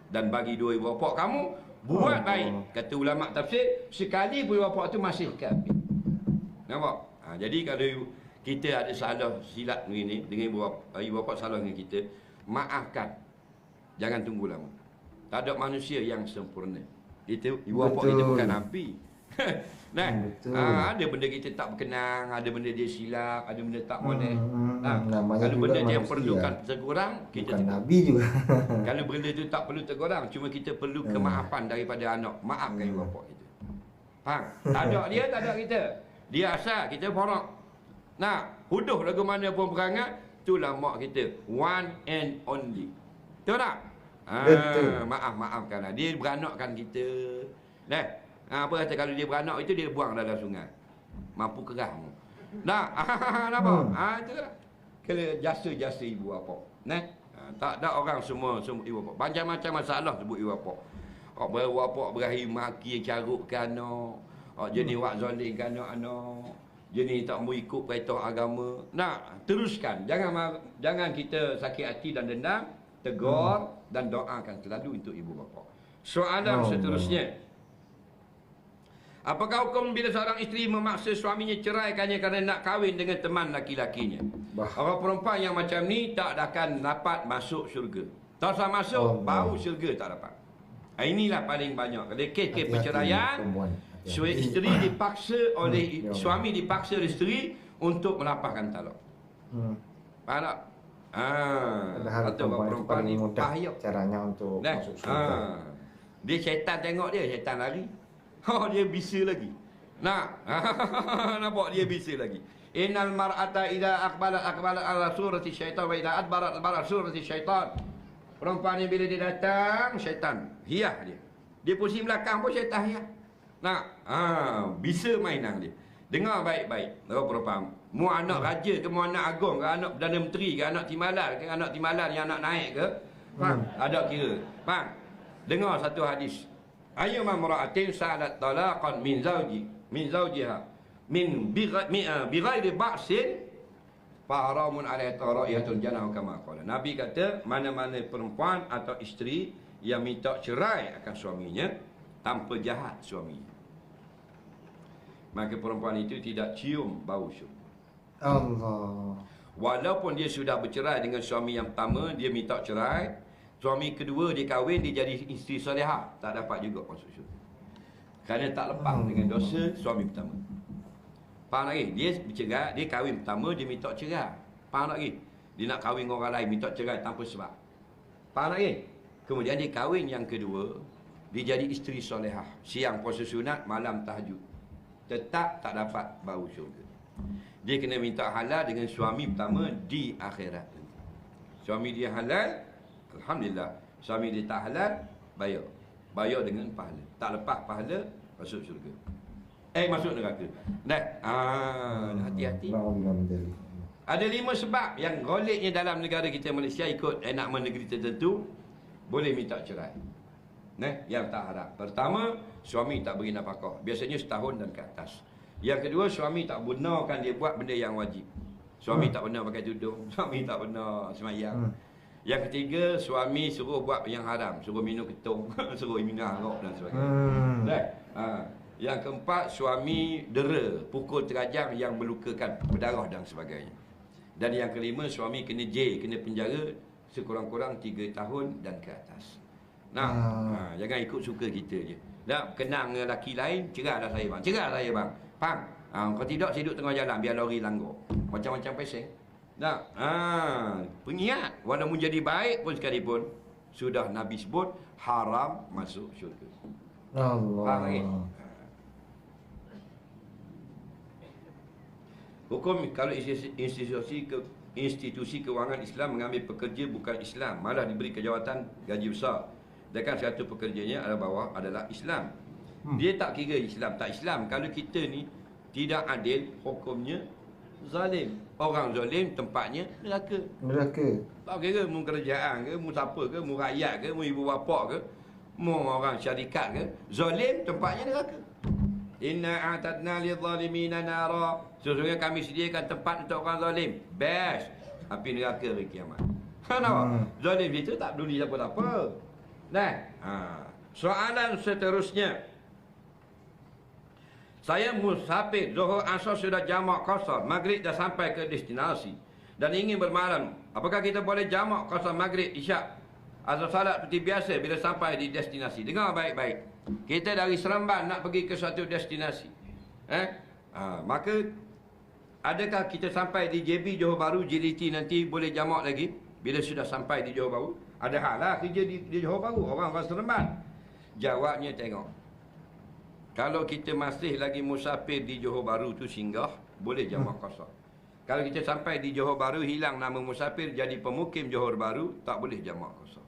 Dan bagi dua ibu bapa kamu buat baik. Kata ulama tafsir, sekali ibu bapa tu masih kafir. Nampak? Jadi kalau kita ada salah silap begini dengan ibu bapa salah dengan kita, maafkan. Jangan tunggu lama. Tak ada manusia yang sempurna. Itu ibu bapa kita bukan nabi. Ada benda kita tak berkenan, ada benda dia silap, ada benda tak boleh. Kalau benda dia perlukan tegurang, kita bukan nabi juga. Kalau benda itu tak perlu tegurang, cuma kita perlu kemaafan daripada anak. Maafkan ibu bapa kita. Faham? Tak ada dia, tak ada kita. Dia asal, kita borak. Huduh lagu mana pun perangai, itulah mak kita. One and only. Betul tak? Maafkanlah. Dia beranakkan kita. Apa kata kalau dia beranak itu dia buang dalam sungai. Mampu kerah. Nampak? Itulah. Kalau jasa-jasa ibu bapa. Tak ada orang semua ibu bapa. Macam-macam masalah sebut ibu bapa. Ibu bapa berakhir maki carut ke anak. Jadi wak zalim ke anak. Jadi tak mau ikut perintah agama. Teruskan. Jangan kita sakit hati dan dendam. Tegur dan doakan selalu untuk ibu bapa. Soalan seterusnya. Apakah hukum bila seorang isteri memaksa suaminya ceraikannya kerana nak kahwin dengan teman laki-lakinya? Orang perempuan yang macam ni tak akan dapat masuk syurga. Tak usah masuk, bau syurga tak dapat. Inilah paling banyak. Kalau kes-kes perceraian, isteri dipaksa oleh suami dipaksa oleh isteri untuk melapaskan talak. Faham tak? Atau perempuan ni bahaya caranya untuk masuk syurga. Dia syaitan tengok dia, syaitan lari. Dia bisa lagi. Nampak dia bisa lagi. Innal mar'ata idza aqbalat ala surati syaitan wa idza adbarat surati syaitan. Perempuan ni bila dia datang, syaitan hiah dia. Dia pusing belakang pun syaitan hiah. Bisa mainan dia. Dengar baik-baik. Perempuan, mu anak raja ke, mu anak agung ke, anak Perdana Menteri ke, anak Timbalan ke, anak Timbalan yang nak naik ke? Faham? Ada kira. Faham? Dengar satu hadis. Ayyuma mar'atin sa'alat talaqan min zawjiha min bighairi ba'sin fa haramun 'alaiha tara'iyatun janahu kama qala. Nabi kata mana-mana perempuan atau isteri yang minta cerai akan suaminya tanpa jahat suaminya, maka perempuan itu tidak cium bau syurga. Allah. Walaupun dia sudah bercerai dengan suami yang pertama, dia minta cerai. Suami kedua dia kahwin, dia jadi isteri solehah, tak dapat juga masuk syurga. Kerana tak lepas dengan dosa suami pertama. Faham lagi? Dia bercerai, dia kahwin pertama, dia minta cerai. Faham lagi? Dia nak kahwin dengan orang lain, minta cerai tanpa sebab. Faham lagi? Kemudian dia kahwin yang kedua, dia jadi isteri solehah. Siang puasa sunat, malam tahajud. Tetap tak dapat bau syurga. Dia kena minta halal dengan suami pertama di akhirat. Suami dia halal, alhamdulillah. Suami dia tak halal, bayar dengan pahala. Tak lepas pahala, masuk syurga. Masuk neraka. Hati-hati. Ada 5 sebab yang goleknya dalam negara kita Malaysia ikut enakmen negeri tertentu boleh minta cerai. Yang tak harap. Pertama, suami tak beri nafkah. Biasanya setahun dan ke atas. Yang kedua, suami tak benarkan dia buat benda yang wajib. Suami tak benar pakai tudung, suami tak benar semayang. Yang ketiga, suami suruh buat yang haram, suruh minum ketung, suruh minum arak dan sebagainya. Dan, yang keempat, suami dera, pukul terajang yang melukakan, berdarah dan sebagainya. Dan yang kelima, suami kena jail, kena penjara sekurang-kurang 3 tahun dan ke atas. Jangan ikut suka kita je. Nak kenang dengan lelaki lain, cerahlah saya bang. Cerah saya bang. Faham? Kalau tidak, saya duduk tengah jalan, biar lori langgar. Macam-macam peseng. Nak, pengingat, walaupun jadi baik pun sekalipun, sudah Nabi sebut, haram masuk syurga. Allah. Faham lagi? Hukum kalau institusi kewangan Islam mengambil pekerja bukan Islam, malah diberi kejawatan gaji besar. Sedangkan satu pekerjanya adalah bawah adalah Islam. Dia tak kira Islam, tak Islam. Kalau kita ni tidak adil, hukumnya zalim. Orang zalim tempatnya neraka. Neraka. Tak kira mu kerajaan ke, mu siapa ke, mu rakyat ke, mu ibu bapa ke, mu orang syarikat ke, zalim tempatnya neraka. Inna a'tadna lidh-dhalimina nara. Sesungguhnya kami sediakan tempat untuk orang zalim. Best. Api neraka hari kiamat. Nampak? Zalim itu tak peduli siapa-siapa. Soalan seterusnya. Saya musafir, Zuhur Asar sudah jamak qasar, Maghrib dah sampai ke destinasi dan ingin bermalam. Apakah kita boleh jamak qasar Maghrib, Isyak, atau salat seperti biasa bila sampai di destinasi? Dengar baik-baik. Kita dari Seremban nak pergi ke suatu destinasi. Maka adakah kita sampai di JB Johor Bahru, JDT nanti boleh jamak lagi bila sudah sampai di Johor Bahru? Ada hal lah kerja di Johor Bahru, orang Seremban. Jawabnya tengok. Kalau kita masih lagi musafir di Johor Bahru tu singgah, boleh jamak qasar. Kalau kita sampai di Johor Bahru hilang nama musafir jadi pemukim Johor Bahru, tak boleh jamak qasar.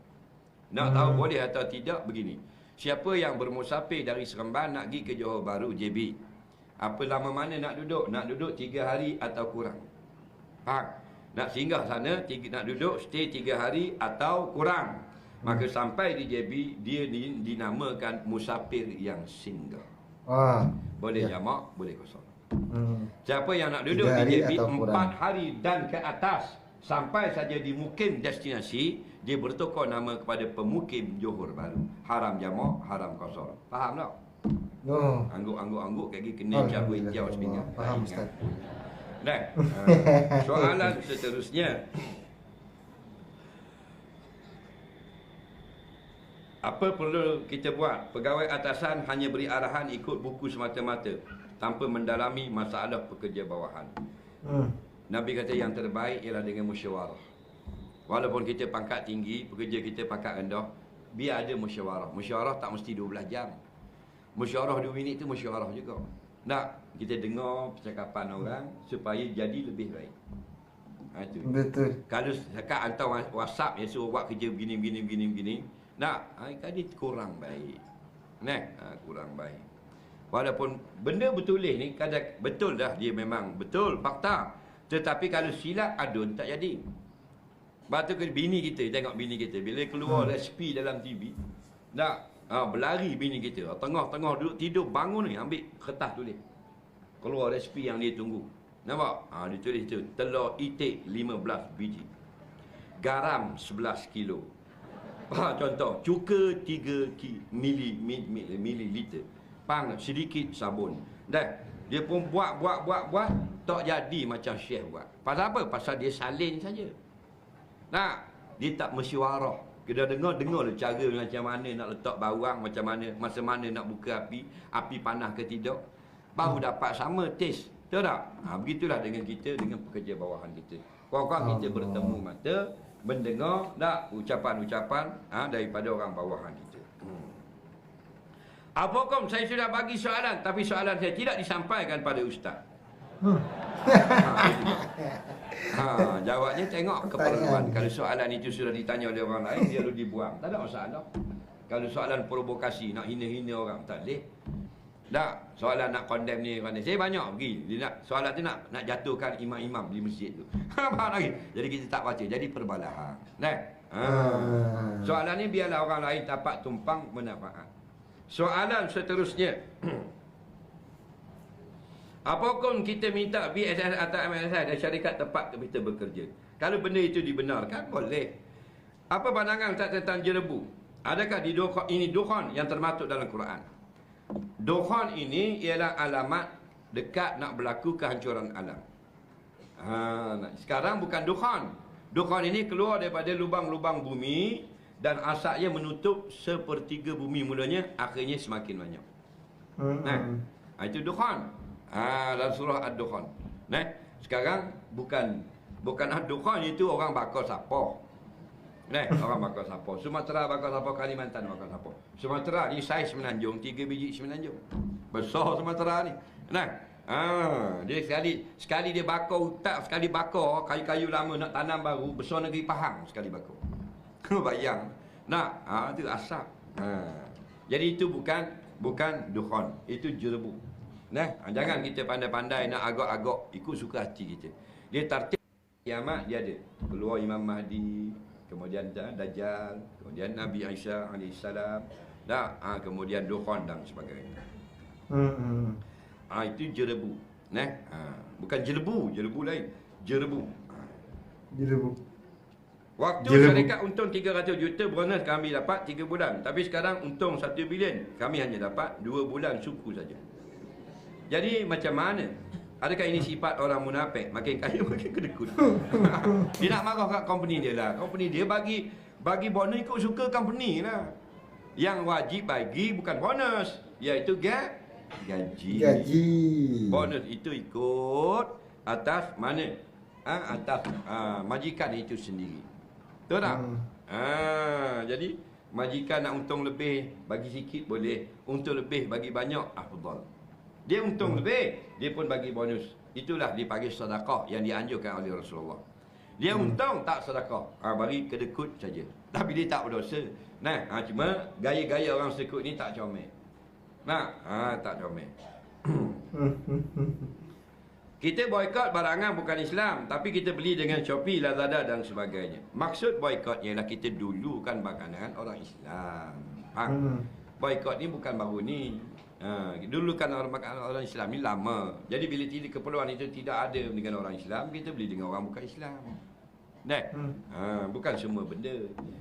Nak tahu boleh atau tidak begini. Siapa yang bermusafir dari Seremban nak pergi ke Johor Bahru JB, apa lama mana nak duduk? Nak duduk 3 hari atau kurang. Faham? Nak singgah sana, nak duduk stay 3 hari atau kurang. Maka sampai di JB, dia dinamakan musafir yang singgah. Boleh jamak, boleh kosong. Siapa yang nak duduk di JB 4 hari dan ke atas, sampai saja di mukim destinasi, dia bertukar nama kepada pemukim Johor Bahru. Haram jamak, haram kosong. Faham tak? Angguk-angguk kaki kena cabut hijau sepinggan. Faham, Ustaz. Soalan seterusnya. Apa perlu kita buat? Pegawai atasan hanya beri arahan ikut buku semata-mata tanpa mendalami masalah pekerja bawahan. Nabi kata yang terbaik ialah dengan musyawarah. Walaupun kita pangkat tinggi, pekerja kita pangkat rendah, biar ada musyawarah. Musyawarah tak mesti 12 jam. Musyawarah 2 minit tu musyawarah juga. Nak kita dengar percakapan orang supaya jadi lebih baik. Itu. Betul. Kalau cakap hantar WhatsApp yang suruh buat kerja begini. Dia kurang baik. Kurang baik. Walaupun benda bertulis ni kadang betul dah, dia memang betul fakta. Tetapi kalau silap adun tak jadi. Sebab tu bini kita, tengok bini kita bila keluar resipi dalam TV, berlari bini kita. Tengah-tengah duduk tidur bangun ni ambil kertas tulis. Keluar resipi yang dia tunggu. Nampak? Dia tulis tu, telur itik 15 biji. Garam 11 kilo. Contoh, cuka 3 mililiter. Sedikit sabun. Dan dia pun buat, tak jadi macam Syekh buat. Pasal apa? Pasal dia salin saja. Dia tak mesyuarah. Kita dengar cara macam mana nak letak bawang, macam mana nak buka api panas ke tidak. Baru dapat sama taste. Betul tak? Begitulah dengan kita, dengan pekerja bawahan kita. Kurang-kurang kita bertemu mata, mendengar ucapan-ucapan daripada orang bawahan kita. Apa hukum saya sudah bagi soalan, tapi soalan saya tidak disampaikan pada ustaz? Jawabnya tengok keperluan. Kalau soalan itu sudah ditanya oleh orang lain, dia lalu dibuang. Tak ada masalah. Kalau soalan provokasi, nak hina-hina orang, tak boleh. Tak, soalan nak condemn ni, saya banyak pergi. Dia soalan tu nak jatuhkan imam-imam di masjid tu. Faham lagi? Jadi kita tak baca, jadi perbalahan. Soalan ni biarlah orang lain dapat tumpang manfaat. Soalan seterusnya. Apa hukum kita minta BSS atau MSS dari syarikat tempat kita bekerja? Kalau benda itu dibenarkan, boleh. Apa pandangan Ustaz tentang jerebu? Adakah di ini dukhan yang termasuk dalam Quran? Dukhan ini ialah alamat dekat nak berlaku kehancuran alam. Sekarang bukan dukhan. Dukhan ini keluar daripada lubang-lubang bumi dan asapnya menutup sepertiga bumi mulanya, akhirnya semakin banyak. Itu dukhan. Dalam surah Ad-Dukhan. Sekarang bukan Ad-Dukhan itu orang bakar sapoh. Orang bakar sapoh. Sumatera bakar sapoh, Kalimantan bakar sapoh. Sumatera ni saiz semenanjung, 3 biji semenanjung. Besar Sumatera ni. Dia sekali dia bakar hutan, sekali bakar kayu-kayu lama nak tanam baru, besar negeri Pahang sekali bakar. Bayang. Itu asap. Jadi itu bukan dukhan, itu jerebu. Jangan kita pandai-pandai nak agak-agak ikut suka hati kita. Dia tertib kiamat dia ada. Keluar Imam Mahdi, kemudian Dajjal, kemudian Nabi Isa alaihissalam, kemudian dukhan dan sebagainya. Itu jerebu. Bukan jelebu, jelebu lain. Jerebu. Waktu syarikat untung 300 juta, bonus kami dapat 3 bulan. Tapi sekarang untung 1 bilion, kami hanya dapat 2 bulan suku saja. Jadi macam mana? Adakah ini sifat orang munafik? Makin kaya makin kedekut. Dia nak marah kat company dia lah. Company dia bagi bonus ikut suka company lah. Yang wajib bagi bukan bonus, iaitu gaji. Bonus itu ikut atas mana? Atas majikan itu sendiri. Betul tak? Jadi majikan nak untung lebih, bagi sikit boleh. Untung lebih, bagi banyak, afdal. Dia untung lebih, dia pun bagi bonus. Itulah dipanggil sedekah yang dianjurkan oleh Rasulullah. Dia untung tak sedekah, bagi kedekut saja. Tapi dia tak berdosa. Cuma gaya-gaya orang sekut ni tak comel. Tak comel. Kita boykot barangan bukan Islam, tapi kita beli dengan Shopee, Lazada dan sebagainya. Maksud boykot ialah kita dulukan makanan orang Islam. Boykot ni bukan baru ni. Dulu kan orang Islam ni lama. Jadi bila tidak keperluan itu tidak ada dengan orang Islam, kita beli dengan orang bukan Islam. Bukan semua benda.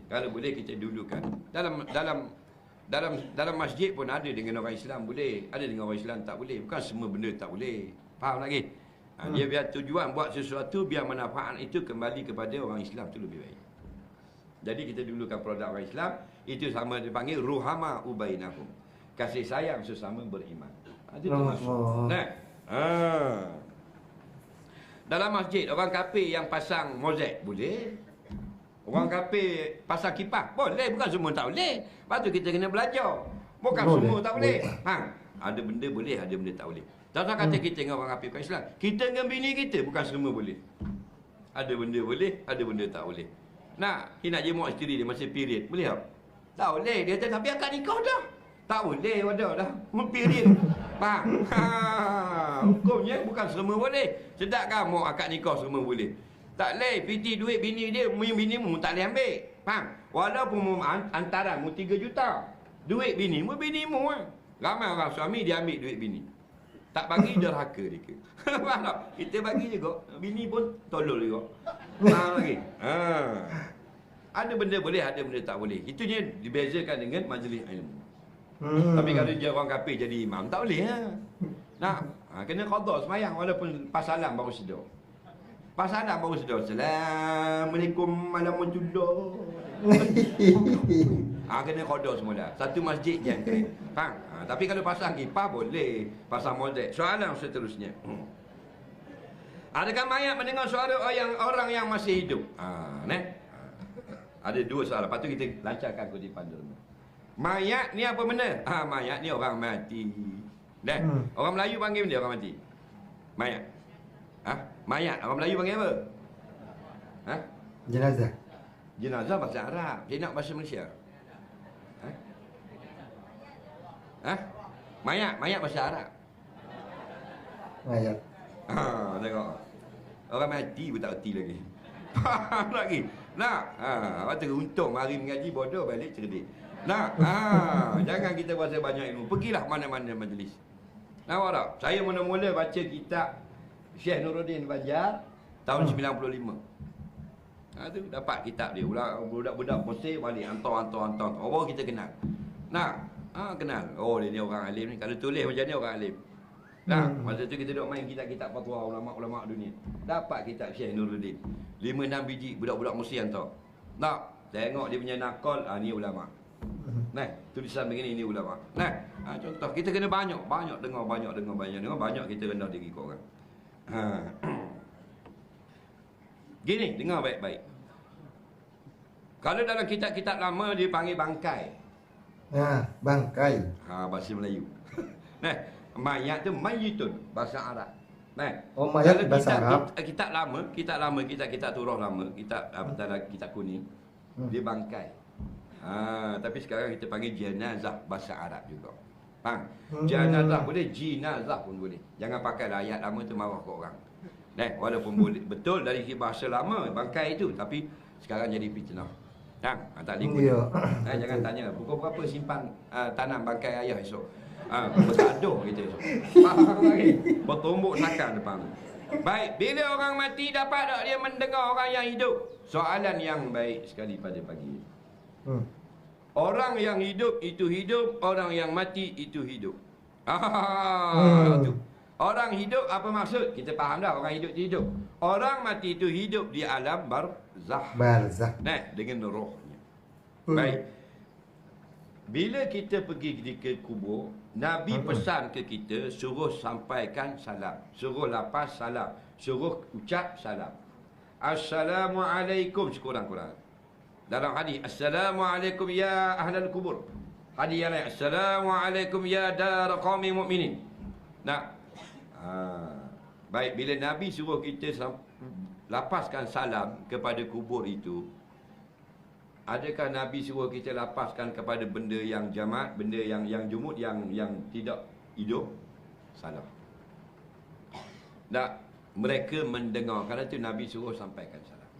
Kalau boleh kita dulukan. Dalam masjid pun ada dengan orang Islam boleh, ada dengan orang Islam tak boleh. Bukan semua benda tak boleh. Faham lagi? Dia biar tujuan buat sesuatu biar manfaat itu kembali kepada orang Islam tu lebih baik. Jadi kita dulukan produk orang Islam, itu sama dipanggil ruhama ubainahum. Kasih sayang sesama beriman. Itu termasuk. Dalam masjid, orang kafir yang pasang mozaik boleh. Orang kafir pasang kipas boleh. Bukan semua tak boleh. Lepas tu kita kena belajar. Bukan semua tak boleh. Ada benda boleh, ada benda tak boleh. Tak kata kita dengan orang kafir bukan Islam. Kita dengan bini kita bukan semua boleh. Ada benda boleh, ada benda tak boleh. Dia nak jemuk isteri dia masa period, boleh tak? Tak boleh. Dia kata tapi akad nikah dah. Tak boleh, wadah dah. Period. Faham? Hukumnya bukan semua boleh. Sedap kan mau akad nikah semua boleh. Tak boleh. Piti duit bini dia, bini mu tak boleh ambil. Faham? Walaupun mu antaran mu 3 juta. Duit bini mu lah. Ramai orang suami dia ambil duit bini. Tak bagi derhaka dia. Faham tak? Kita bagi juga. Bini pun tolol juga. Faham lagi? Ada benda boleh, ada benda tak boleh. Itunya dibezakan dengan majlis ilmu. Tapi kalau dia orang kafir jadi imam, tak boleh kena qada semayang walaupun pasalan baru sedar. Pasalan baru sedar. Assalamualaikum warahmatullahi. Kena qada semua dah. Satu masjid je yang kena. Faham? Tapi kalau pasang kipas boleh, pasang mozaik. Soalan seterusnya. Adakah mayat mendengar suara orang yang masih hidup? Ada 2 soalan. Lepas tu kita lancarkan kutipan dulu. Mayat ni apa benda? Mayat ni orang mati. Orang Melayu panggil benda orang mati. Mayat. Mayat. Orang Melayu panggil apa? Jenazah. Jenazah bahasa Arab. Dia nak bahasa Malaysia. Mayat bahasa Arab. Mayat. Tengok. Orang mati pun tak erti lagi. Faham lagi? Lepas tu untung mari mengaji bodoh balik cerdik. Jangan kita bahasa banyak ilmu. Pergilah mana-mana majlis. Nampak tak? Saya mula-mula baca kitab Syekh Nuruddin Banjar tahun 95. Tu dapat kitab dia. Budak-budak Mesir balik hantar. Oh, baru kita kenal. Kenal. Oh, dia ni orang alim ni. Kalau tulis macam ni orang alim. Masa tu kita duduk main kitab-kitab fatwa ulama-ulama dunia. Dapat kitab Syekh Nuruddin. 5-6 biji budak-budak Mesir hantar. Tengok dia punya nakal, ni ulama. Tulisan begini ni ulama. Contoh kita kena banyak dengar, banyak kita rendah diri kau orang. Gini, dengar baik-baik. Kalau dalam kitab-kitab lama dia panggil bangkai. Bangkai. Bahasa Melayu. Mayat tu mayitun bahasa Arab. Mayat bahasa Arab. Kitab lama, kitab turah lama, kitab kuning. Dia bangkai. Tapi sekarang kita panggil jenazah bahasa Arab juga. Jenazah boleh, jinazah pun boleh. Jangan pakai ayat lama tu marah ke orang. Walaupun boleh betul dari bahasa lama bangkai itu, tapi sekarang jadi fitnah. Tak ikut. Jangan tanya pukul berapa simpan tanam bangkai ayah esok. Bergaduh kita esok. Faham lagi? Bertumbuk sakan depan. Baik, bila orang mati dapat tak dia mendengar orang yang hidup? Soalan yang baik sekali pada pagi ini. Orang yang hidup itu hidup, orang yang mati itu hidup. Tu. Orang hidup apa maksud? Kita faham dah orang hidup itu hidup. Orang mati itu hidup di alam barzah. Dengan rohnya. Baik. Bila kita pergi ke kubur, Nabi pesan ke kita suruh sampaikan salam, suruh lapas salam, suruh ucap salam. Assalamualaikum sekurang-kurang. Dalam hadis, Assalamualaikum ya ahlal kubur. Hadis yang lain, Assalamualaikum ya dar qaumi mu'minin. Baik, bila Nabi suruh kita lapaskan salam kepada kubur itu, adakah Nabi suruh kita lapaskan kepada benda yang jamat, benda yang jumud, yang tidak hidup? Salah. Mereka mendengar. Kerana itu Nabi suruh sampaikan salam.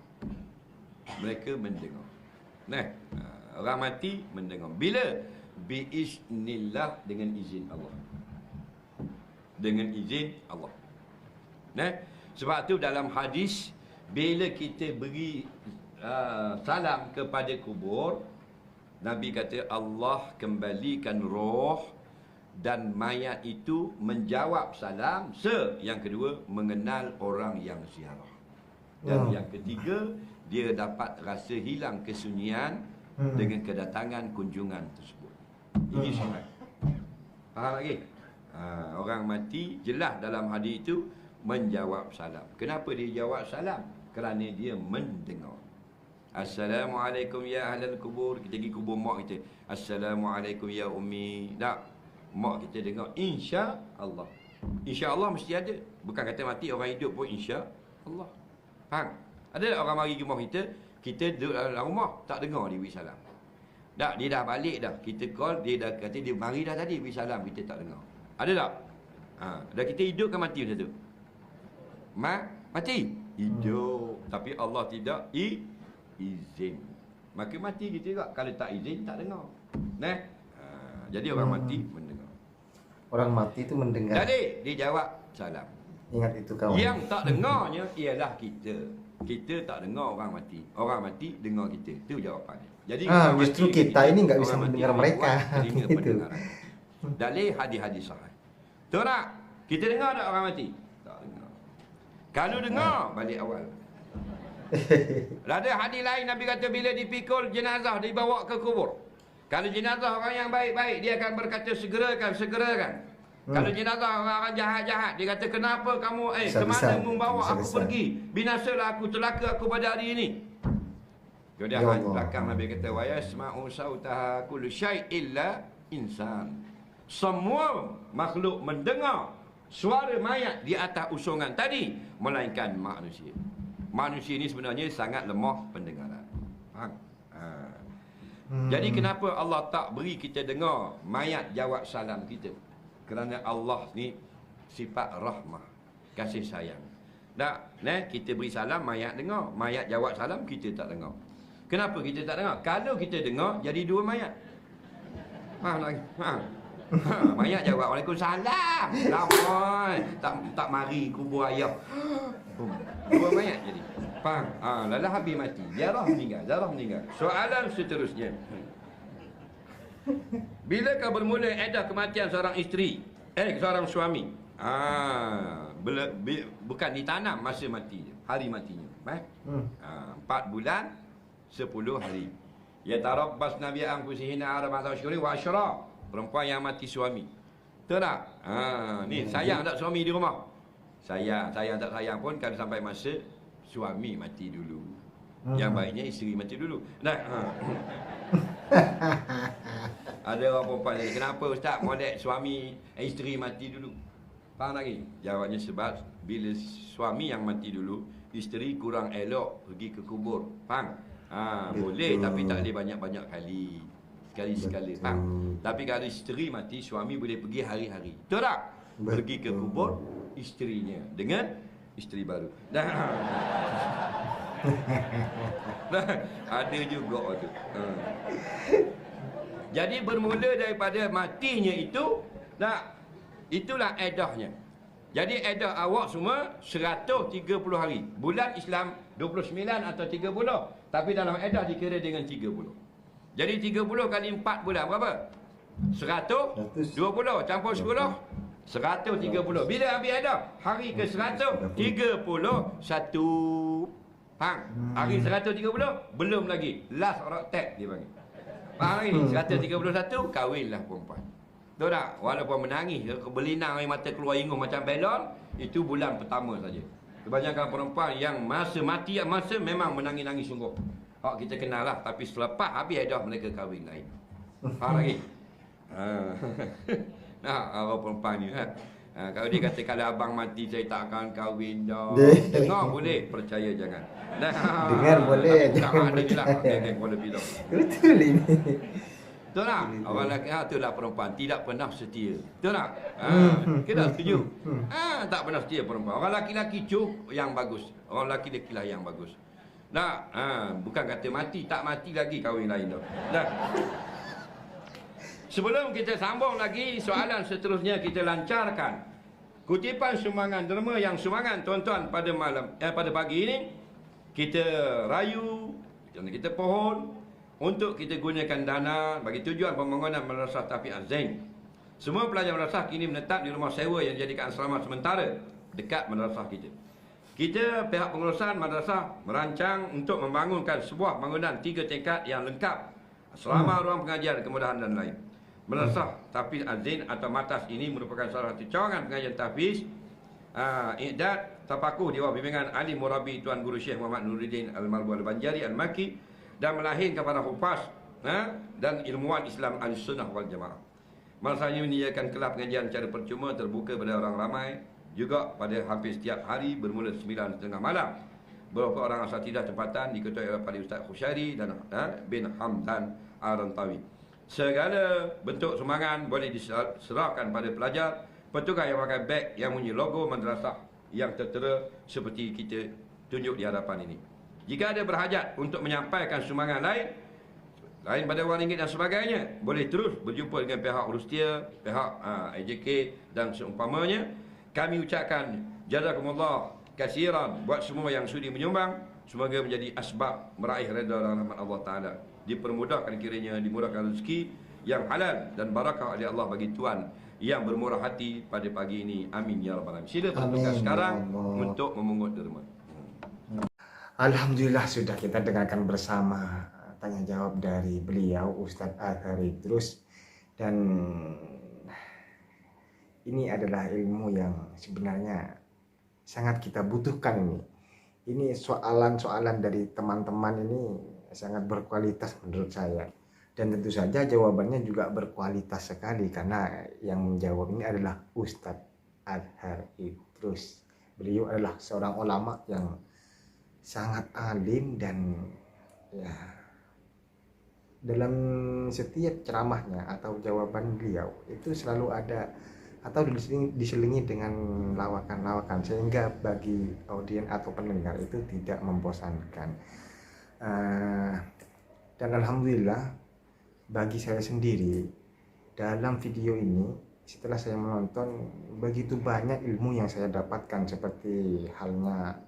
Mereka mendengar. Orang mati mendengar. Bila? Biiznillah, dengan izin Allah. Dengan izin Allah. Sebab tu dalam hadis, bila kita beri salam kepada kubur, Nabi kata Allah kembalikan roh dan mayat itu menjawab salam. Yang kedua, mengenal orang yang ziarah. Dan yang ketiga, dia dapat rasa hilang kesunyian dengan kedatangan kunjungan tersebut. Ini syarat. Faham lagi? Orang mati jelas dalam hadis itu menjawab salam. Kenapa dia jawab salam? Kerana dia mendengar. Assalamualaikum ya ahlal kubur. Kita pergi kubur mak kita, Assalamualaikum ya ummi. Mak kita dengar insya Allah. Insya Allah mesti ada. Bukan kata mati orang hidup pun insya Allah. Faham? Ada tak orang mari ke rumah kita duduk dalam rumah tak dengar dia beri salam? Dia dah balik dah. Kita call, dia dah kata dia mari dah tadi beri salam, kita tak dengar. Ada tak? Dah kita hidup ke mati macam tu? Mati? Hidup. Tapi Allah tidak izin. Maka mati kita juga. Kalau tak izin, tak dengar. Jadi orang mati mendengar. Orang mati itu mendengar. Jadi dia jawab salam. Ingat itu kawan. Yang tak dengarnya ialah kita. Kita tak dengar orang mati. Orang mati dengar kita. Itu jawapannya. Jadi justru kita ini nggak bisa mendengar mereka. Itu. Dalil hadis-hadis sahih. Tahu tak? Kita dengar tak orang mati? Tak dengar. Kalau dengar, balik awal. Ada hadis lain Nabi kata bila dipikul jenazah dibawa ke kubur. Kalau jenazah orang yang baik-baik, dia akan berkata segerakan. Kalau jenazah orang jahat-jahat, dia kata kenapa kamu kemana membawa aku pergi? Binasalah aku, celaka aku pada hari ini. Kemudian belakang Nabi kata wa yasma'u sautaha kullu syai' illa insan. Semua makhluk mendengar suara mayat di atas usungan tadi melainkan manusia. Manusia ini sebenarnya sangat lemah pendengaran. Faham? Jadi kenapa Allah tak beri kita dengar mayat jawab salam kita? Kerana Allah ni sifat rahmah, kasih sayang. Kita beri salam, mayat dengar. Mayat jawab salam, kita tak dengar. Kenapa kita tak dengar? Kalau kita dengar, jadi dua mayat. Faham lagi? Mayat jawab Waalaikumsalam. Lama tak mari kubur ayah. Dua mayat jadi. Faham? Lalu habis mati. Zarah meninggal. Soalan seterusnya. Bila kau bermula iddah kematian seorang isteri, seorang suami, bukan ditanam masa matinya, hari matinya. 4 bulan 10 hari. Ya tarabbas nabi anfusihina arba'ata ashhurin wa asyra. Perempuan yang mati suami. Betul tak? Ni sayang tak suami di rumah? Sayang tak sayang pun kalau sampai masa suami mati dulu. Yang baiknya isteri mati dulu. Nah, ada orang perempuan ni, kenapa ustaz molek suami isteri mati dulu? Faham lagi? Jawabnya sebab bila suami yang mati dulu, isteri kurang elok pergi ke kubur. Faham? Boleh tapi tak boleh banyak-banyak kali. Sekali-sekali. Faham? Tapi kalau isteri mati, suami boleh pergi hari-hari. Betul tak? Pergi ke kubur isterinya dengan isteri baru. Ada juga tu. Jadi bermula daripada matinya itu, itulah eddahnya. Jadi eddah awak semua 130 hari. Bulan Islam 29 atau 30, tapi dalam eddah dikira dengan 30. Jadi 30 kali 4 bulan berapa? 120 campur 10, 130. Bila habis eddah? Hari ke 131. Faham? Hari 130 belum lagi. Last rock dia panggil. Faham lagi? 131 kahwinlah perempuan. Tahu tak? Walaupun menangis, berlinang air mata keluar ingus macam belon, itu bulan pertama saja. Kebanyakan perempuan yang masa mati, masa memang menangis-nangis sungguh. Kita kenal lah. Tapi selepas habis eddah mereka kahwin lain. Faham lagi? Orang perempuan ni. Kalau dia kata kalau abang mati saya tak akan kahwin dah. Dengar boleh, percaya jangan. Dengar boleh, jangan percaya. Betul ini. Betul tak? Orang lelaki itulah perempuan tidak pernah setia. Betul tak? Kita setuju? Tak pernah setia perempuan. Orang lelaki-lelaki yang bagus. Orang lelaki-lelaki lah yang bagus. Bukan kata mati, tak mati lagi kahwin lain dah. Sebelum kita sambung lagi, soalan seterusnya kita lancarkan. Kutipan sumbangan derma yang sumbangan tuan-tuan pada pagi ini, kita rayu, kita pohon untuk kita gunakan dana bagi tujuan pembangunan Madrasah Tafiq Az-Zain. Semua pelajar madrasah kini menetap di rumah sewa yang dijadikan asrama sementara dekat madrasah kita. Kita pihak pengurusan madrasah merancang untuk membangunkan sebuah bangunan 3 tingkat yang lengkap, asrama, ruang pengajian, kemudahan dan lain. Madrasah Tafiq Az-Zain atau MATAZ ini merupakan salah satu cawangan pengajian tahfiz, i'dad, tafakuh di bawah bimbingan alim murabi Tuan Guru Syekh Muhammad Nuruddin Al-Marbu Al-Banjari Al-Makki, dan melahirkan kepada hufaz dan ilmuwan Islam Ahlussunnah wal Jamaah. Madrasah ini menyediakan kelab pengajian secara percuma terbuka pada orang ramai, juga pada hampir setiap hari bermula 9:30 malam. Beberapa orang asatidah tempatan diketuai oleh Pada Ustaz Khusyari dan bin Hamdan Arantawi. Segala bentuk sumbangan boleh diserahkan pada pelajar, petugas yang pakai beg yang punya logo madrasah yang tertera seperti kita tunjuk di hadapan ini. Jika ada berhajat untuk menyampaikan sumbangan lain pada RM1 dan sebagainya, boleh terus berjumpa dengan pihak Rustia, pihak AJK dan seumpamanya. Kami ucapkan jazakumullah kasiran buat semua yang sudi menyumbang. Semoga menjadi asbab meraih redha dan rahmat Allah Ta'ala. Dipermudahkan kiranya, dimurahkan rezeki yang halal dan barakah oleh Allah bagi Tuan yang bermurah hati pada pagi ini. Amin ya rabbal alamin. Sila bertukar sekarang untuk memungut derma. Alhamdulillah sudah kita dengarkan bersama tanya jawab dari beliau Ustadz Azhar Idrus, dan ini adalah ilmu yang sebenarnya sangat kita butuhkan ini. Ini soalan-soalan dari teman-teman ini sangat berkualitas menurut saya, dan tentu saja jawabannya juga berkualitas sekali karena yang menjawab ini adalah Ustadz Azhar Idrus. Beliau adalah seorang ulama yang sangat alim, dan ya dalam setiap ceramahnya atau jawaban beliau itu selalu ada atau diselingi dengan lawakan-lawakan sehingga bagi audien atau pendengar itu tidak membosankan. Dan alhamdulillah bagi saya sendiri dalam video ini, setelah saya menonton, begitu banyak ilmu yang saya dapatkan, seperti halnya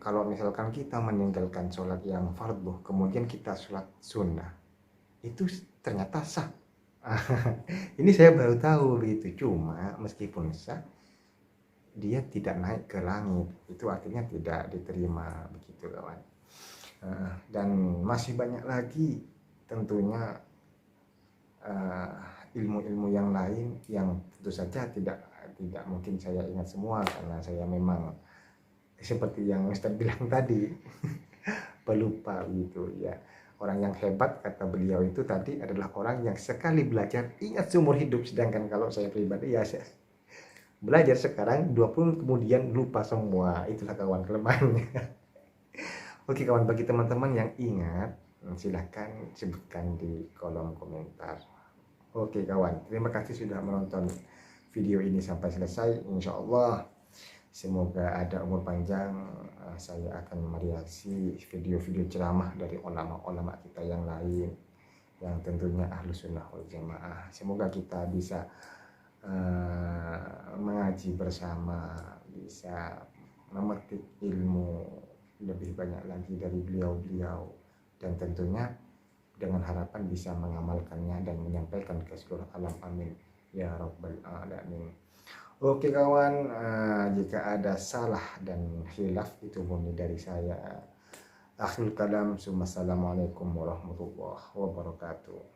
kalau misalkan kita meninggalkan sholat yang fardu kemudian kita sholat sunnah, itu ternyata sah. Ini saya baru tahu begitu. Cuma meskipun sah, dia tidak naik ke langit, itu artinya tidak diterima begitu kawan. Dan masih banyak lagi tentunya ilmu-ilmu yang lain yang tentu saja tidak mungkin saya ingat semua karena saya memang seperti yang Ustaz bilang tadi pelupa gitu ya. Orang yang hebat kata beliau itu tadi adalah orang yang sekali belajar ingat seumur hidup, sedangkan kalau saya pribadi ya saya belajar sekarang 20 kemudian lupa semua. Itulah kawan kelemahannya. Oke kawan, bagi teman-teman yang ingat silahkan sebutkan di kolom komentar. Oke kawan, terima kasih sudah menonton video ini sampai selesai. Insya Allah semoga ada umur panjang. Saya akan mereaksi video-video ceramah dari ulama-ulama kita yang lain, yang tentunya Ahlus Sunnah wal Jamaah. Semoga kita bisa mengaji bersama, bisa memetik ilmu lebih banyak lagi dari beliau-beliau, dan tentunya dengan harapan bisa mengamalkannya dan menyampaikan ke seluruh alam. Amin ya rabbal alamin. Oke kawan, jika ada salah dan khilaf itu murni dari saya. Akhirul kalam, assalamualaikum warahmatullahi wabarakatuh.